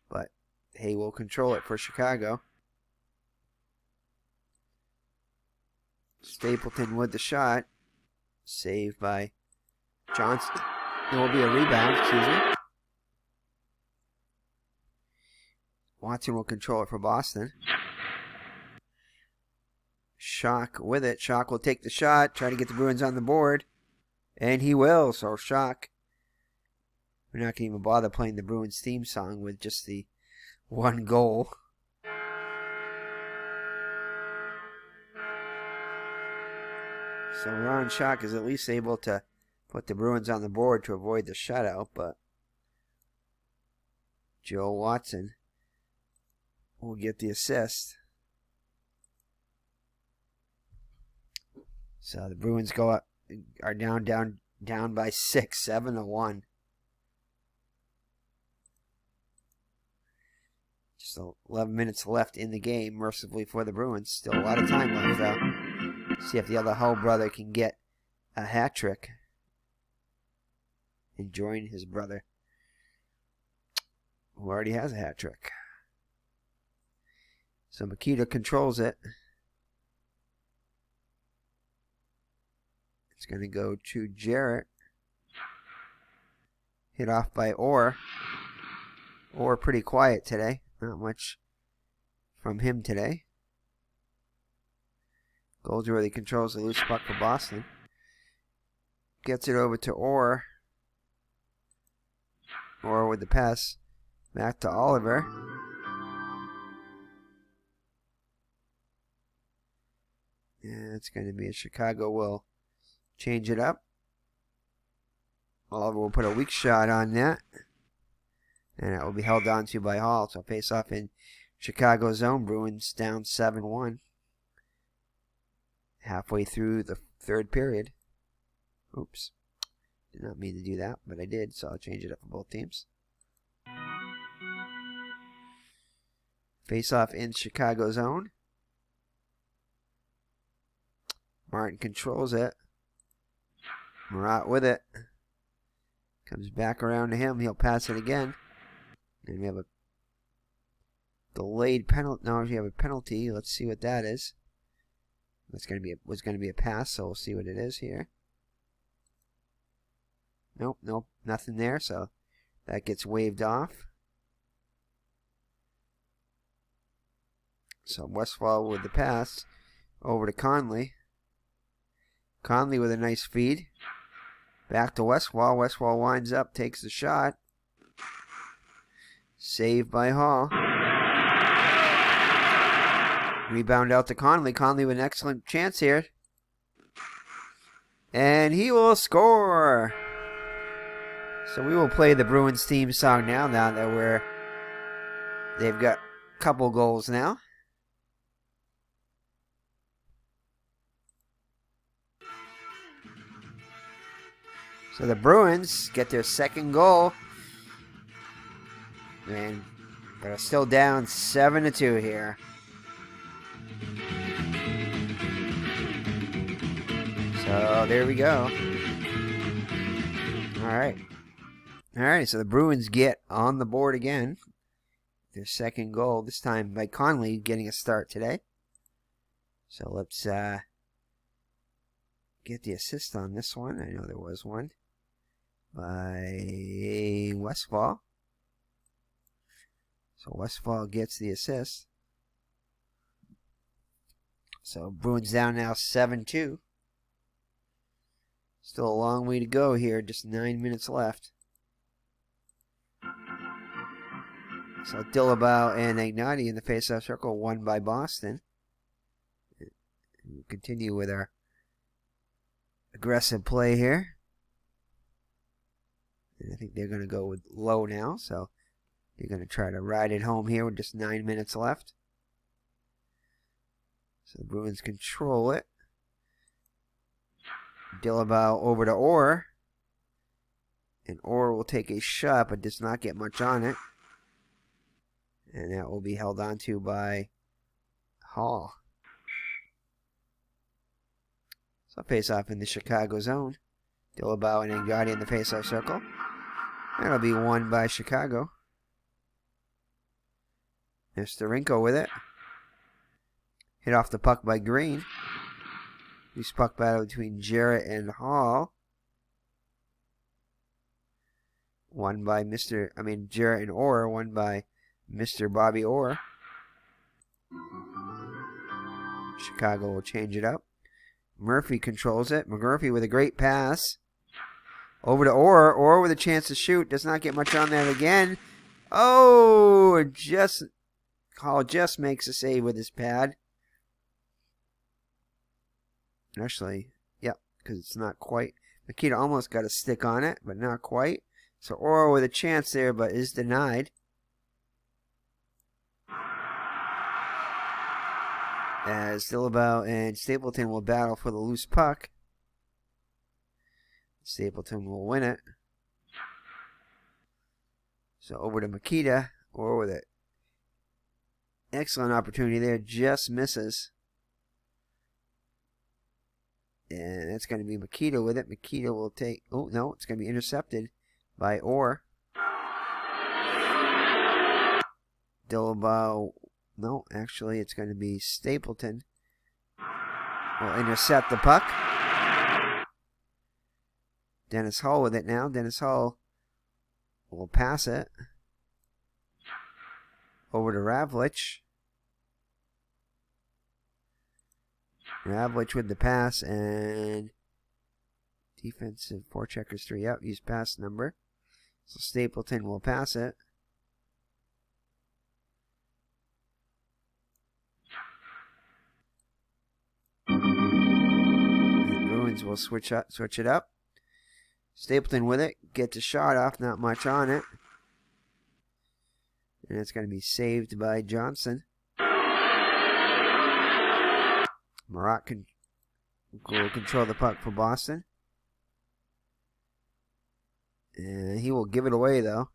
But Hay will control it for Chicago. Stapleton with the shot. Saved by Johnson. There will be a rebound, excuse me. Watson will control it for Boston. Shock with it. Shock will take the shot. Try to get the Bruins on the board. And he will. So Shock. We're not going to even bother playing the Bruins theme song with just the 1 goal. So Ron Schock is at least able to put the Bruins on the board to avoid the shutout, but Joe Watson will get the assist. So the Bruins are down by 6, 7-1. Just 11 minutes left in the game, mercifully for the Bruins. Still a lot of time left, though. See if the other Hull brother can get a hat trick and join his brother, who already has a hat trick. So Makita controls it. It's going to go to Jarrett. Hit off by Orr. Orr pretty quiet today. Not much from him today. Goldsworthy controls the loose puck for Boston. Gets it over to Orr. Orr with the pass. Back to Oliver. Yeah, it's going to be a Chicago will change it up. Oliver will put a weak shot on that. And that will be held on to by Hall. So face off in Chicago zone. Bruins down 7-1. Halfway through the third period. Oops. Did not mean to do that, but I did. So I'll change it up for both teams. Face off in Chicago zone. Martin controls it. Murat with it. Comes back around to him. He'll pass it again. And we have a delayed penalty. No, we have a penalty. Let's see what that is. That's was going to be a pass, so we'll see what it is here. Nope, nothing there, so that gets waved off. So Westfall with the pass over to Conley. Conley with a nice feed. Back to Westfall. Westfall winds up, takes the shot. Saved by Hall. Rebound out to Conley. Conley with an excellent chance here. And he will score. So we will play the Bruins theme song now that they've got a couple goals now. So the Bruins get their second goal. And they're still down 7-2 here. So there we go. Alright, so the Bruins get on the board again. Their second goal, this time by Conley getting a start today. So let's get the assist on this one. I know there was one by Westfall. So Westfall gets the assist. So Bruins down now 7-2. Still a long way to go here. Just 9 minutes left. So Dillabau and Ignati in the faceoff circle, won by Boston. We'll continue with our aggressive play here. And I think they're going to go with low now. So they're going to try to ride it home here with just 9 minutes left. So the Bruins control it. Dillabau over to Orr. And Orr will take a shot, but does not get much on it. And that will be held on to by Hall. So face off in the Chicago zone. Dillabau and Angotti in the face-off circle. That'll be won by Chicago. There's Starenko with it. Hit off the puck by Green. Loose puck battle between Jarrett and Hall. Won by Jarrett and Orr. Won by Mr. Bobby Orr. Chicago will change it up. Murphy controls it. McMurphy with a great pass. Over to Orr. Orr with a chance to shoot. Does not get much on that again. Oh, Hall just makes a save with his pad. Actually, yeah, because it's not quite. Makita almost got a stick on it, but not quite. So Orr with a chance there, but is denied. As Dillabow and Stapleton will battle for the loose puck. Stapleton will win it. So over to Makita. Orr with it. Excellent opportunity there. Just misses. And that's going to be Makita with it. Makita will take... Oh, no. It's going to be intercepted by Orr. Dillabow... No, actually, it's going to be Stapleton. Will intercept the puck. Dennis Hull with it now. Dennis Hull will pass it. Over to Ravlich. Ravlich with the pass and defensive forecheckers 3 up. Use pass number. So Stapleton will pass it. And Bruins will switch it up. Stapleton with it. Gets a shot off. Not much on it. And it's going to be saved by Johnson. Marat will control the puck for Boston. And he will give it away, though.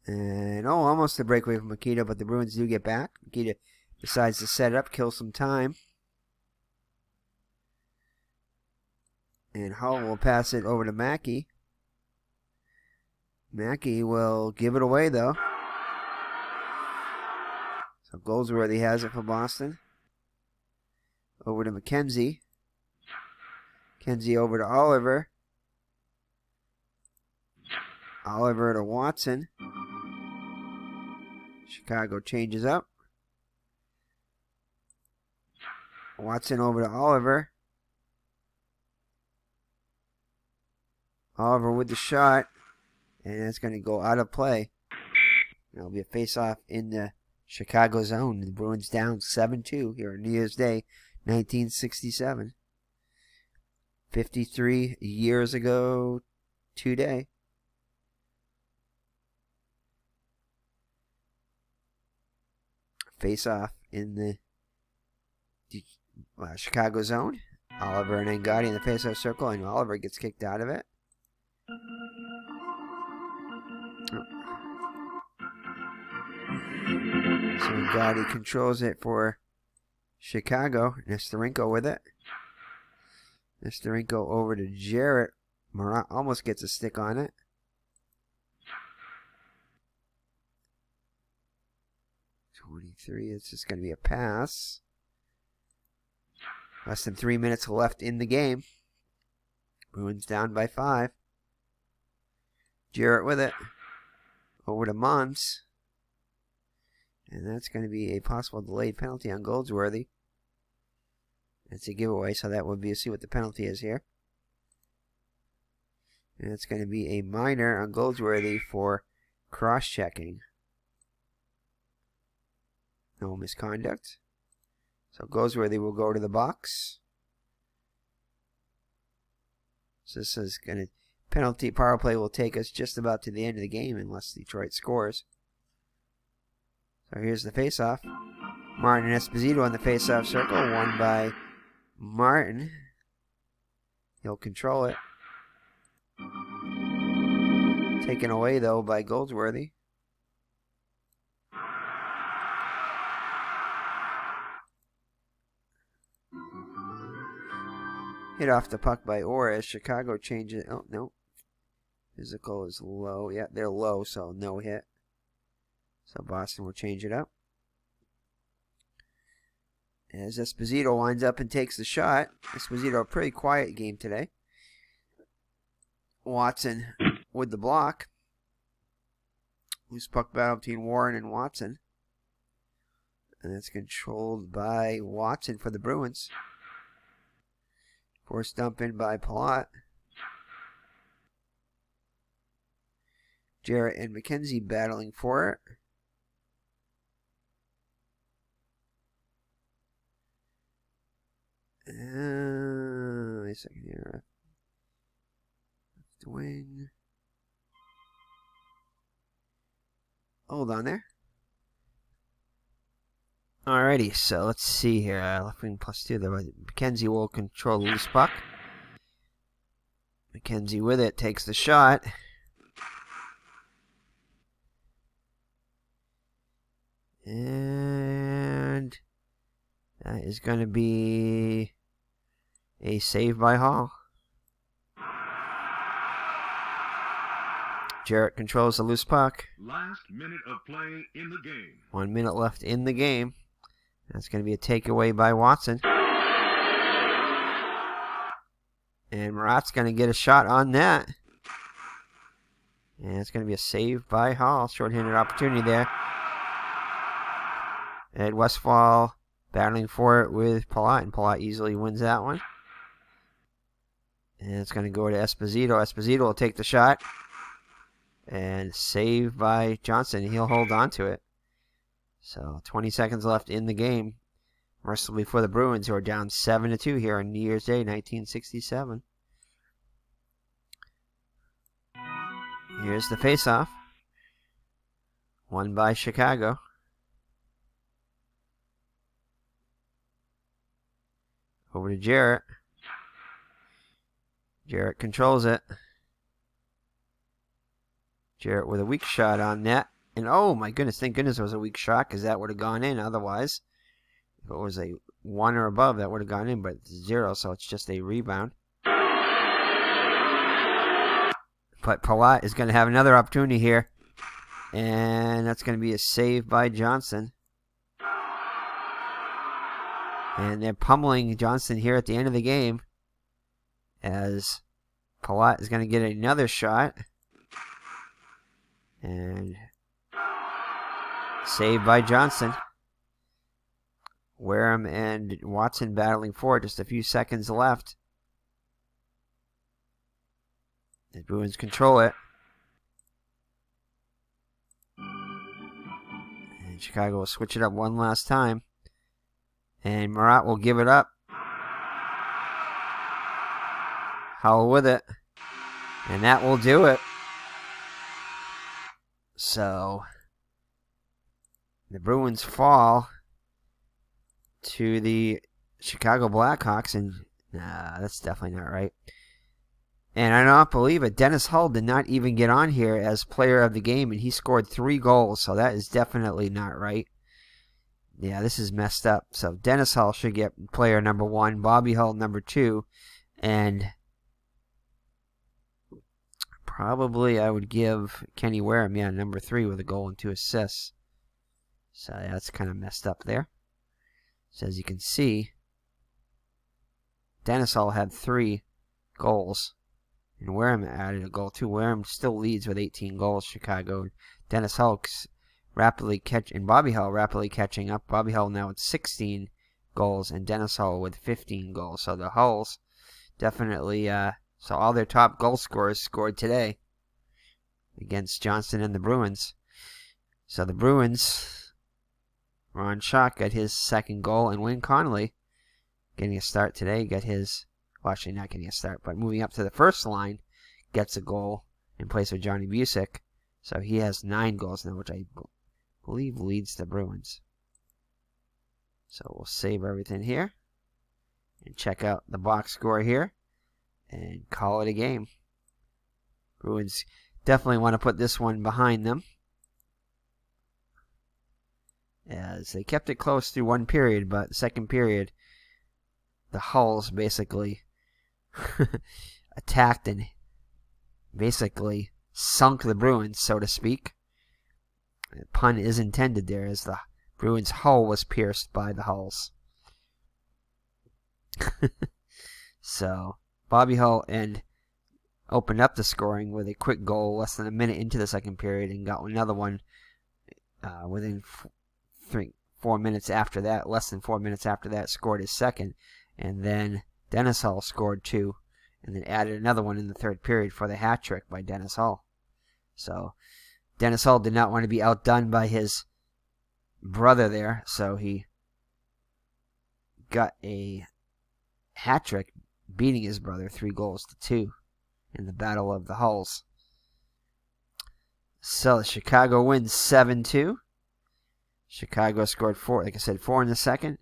And, oh, almost a breakaway from Makita, but the Bruins do get back. Makita decides to set up, kill some time. And Hull will pass it over to Mackey. Mackey will give it away, though. So Goldsworthy has it for Boston. Over to McKenzie. McKenzie over to Oliver. Oliver to Watson. Chicago changes up. Watson over to Oliver. Oliver with the shot. And it's going to go out of play. It'll be a face-off in the Chicago zone. The Bruins down 7-2 here on New Year's Day, 1967. 53 years ago today. Face-off in the Chicago zone. Oliver and Angotti in the face-off circle, and Oliver gets kicked out of it. So Angotti controls it for Chicago. Nesterenko with it. Nesterenko over to Jarrett. Marat almost gets a stick on it. It's just going to be a pass. Less than 3 minutes left in the game. Bruins down by 5. Jarrett with it. Over to Mons. And that's going to be a possible delayed penalty on Goldsworthy. It's a giveaway, so that would be, see what the penalty is here. And it's going to be a minor on Goldsworthy for cross-checking. No misconduct. So Goldsworthy will go to the box. So this is going to, penalty power play will take us just about to the end of the game unless Detroit scores. So here's the face-off. Martin and Esposito on the face-off circle, won by Martin. He'll control it. Taken away, though, by Goldsworthy. Hit off the puck by Orr as Chicago changes. Oh, no. Physical is low. Yeah, they're low, so no hit. So Boston will change it up. As Esposito winds up and takes the shot. Esposito, a pretty quiet game today. Watson with the block. Loose puck battle between Warren and Watson. And that's controlled by Watson for the Bruins. Forced dump in by Palat. Jarrett and McKenzie battling for it. Wait a second here. The wing. Hold on there. Alrighty, so let's see here. Left wing +2. There, McKenzie will control the loose puck. McKenzie with it takes the shot. And that is going to be a save by Hall. Jarrett controls the loose puck. Last minute of play in the game. 1 minute left in the game. That's going to be a takeaway by Watson. And Murat's going to get a shot on that. And it's going to be a save by Hall. Short-handed opportunity there. Ed Westfall battling for it with Palat, and Palat easily wins that one. And it's going to go to Esposito. Esposito will take the shot. And save by Johnson. He'll hold on to it. So 20 seconds left in the game. Mercifully for the Bruins, who are down 7-2 here on New Year's Day, 1967. Here's the faceoff. Won by Chicago. Over to Jarrett. Jarrett controls it. Jarrett with a weak shot on net. And oh my goodness, thank goodness it was a weak shot, because that would have gone in otherwise. If it was a 1 or above, that would have gone in, but it's 0, so it's just a rebound. But Palat is going to have another opportunity here. And that's going to be a save by Johnson. And they're pummeling Johnson here at the end of the game, as Palat is going to get another shot. And saved by Johnson. Wareham and Watson battling for it. Just a few seconds left. The Bruins control it. And Chicago will switch it up one last time. And Murat will give it up. Howell with it. And that will do it. So the Bruins fall to the Chicago Blackhawks, and nah, that's definitely not right. And I don't believe it. Dennis Hull did not even get on here as player of the game, and he scored 3 goals, so that is definitely not right. Yeah, this is messed up. So Dennis Hull should get player number 1, Bobby Hull number 2, and probably I would give Kenny Wareham, number 3 with a goal and 2 assists. So yeah, that's kind of messed up there. So as you can see, Dennis Hull had 3 goals, and Wareham added a goal too. Wareham still leads with 18 goals, Chicago. Dennis Hull and Bobby Hull rapidly catching up. Bobby Hull now with 16 goals, and Dennis Hull with 15 goals. So the Hulls definitely, so all their top goal scorers scored today against Johnston and the Bruins. So the Bruins, Ron Schock got his 2nd goal, and Wayne Connolly getting a start today. Got his, well, actually not getting a start, but moving up to the first line, gets a goal in place of Johnny Busick. So he has 9 goals now, which I believe leads the Bruins. So we'll save everything here and check out the box score here and call it a game. Bruins definitely want to put this one behind them, as they kept it close through one period, but the second period, the Hulls basically attacked and basically sunk the Bruins, so to speak. The pun is intended there, as the Bruins' hull was pierced by the Hulls. So Bobby Hull opened up the scoring with a quick goal less than a minute into the second period, and got another one within 4 minutes after that. Less than 4 minutes after that, scored his second, and then Dennis Hull scored 2, and then added another one in the third period for the hat trick by Dennis Hull. So Dennis Hull did not want to be outdone by his brother there, so he got a hat trick, beating his brother 3-2 in the Battle of the Hulls. So Chicago wins 7-2. Chicago scored 4, like I said, 4 in the second.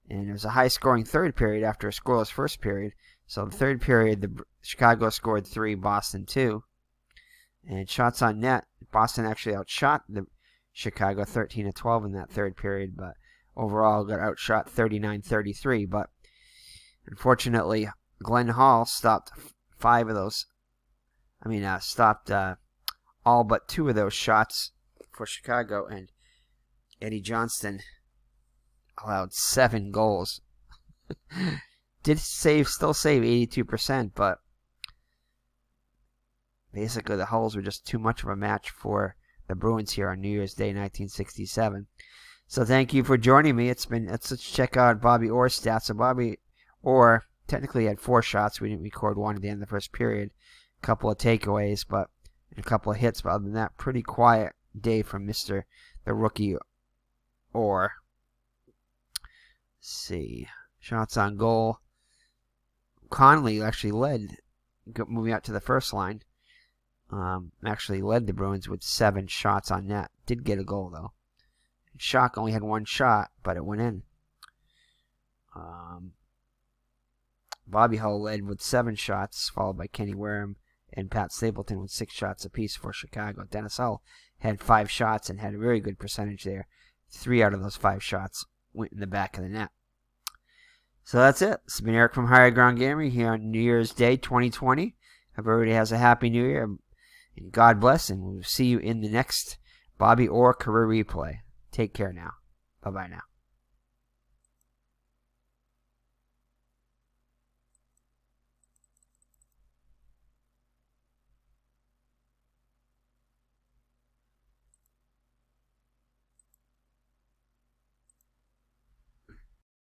And it was a high-scoring third period after a scoreless first period. So the third period, Chicago scored 3, Boston 2. And shots on net, Boston actually outshot the Chicago 13-12 in that third period, but overall got outshot 39-33. But unfortunately, Glenn Hall stopped 5 of those. Stopped all but 2 of those shots for Chicago, and Eddie Johnston allowed 7 goals. Still save 82%, but basically the Hulls were just too much of a match for the Bruins here on New Year's Day 1967. So thank you for joining me. Let's check out Bobby Orr's stats. So Bobby Orr technically had 4 shots. We didn't record one at the end of the first period. A couple of takeaways, and a couple of hits, but other than that, pretty quiet day from the rookie Orr. Let's see. Shots on goal. Conley actually led, moving out to the first line. Actually led the Bruins with 7 shots on net. Did get a goal, though. Shock only had 1 shot, but it went in. Bobby Hull led with 7 shots, followed by Kenny Wareham and Pat Stapleton with 6 shots apiece for Chicago. Dennis Hull had 5 shots and had a very good percentage there. 3 out of those 5 shots went in the back of the net. So that's it. This has been Eric from Higher Ground Gaming here on New Year's Day 2020. Hope everybody has a happy New Year. And God bless, and we'll see you in the next Bobby Orr career replay. Take care now. Bye-bye now.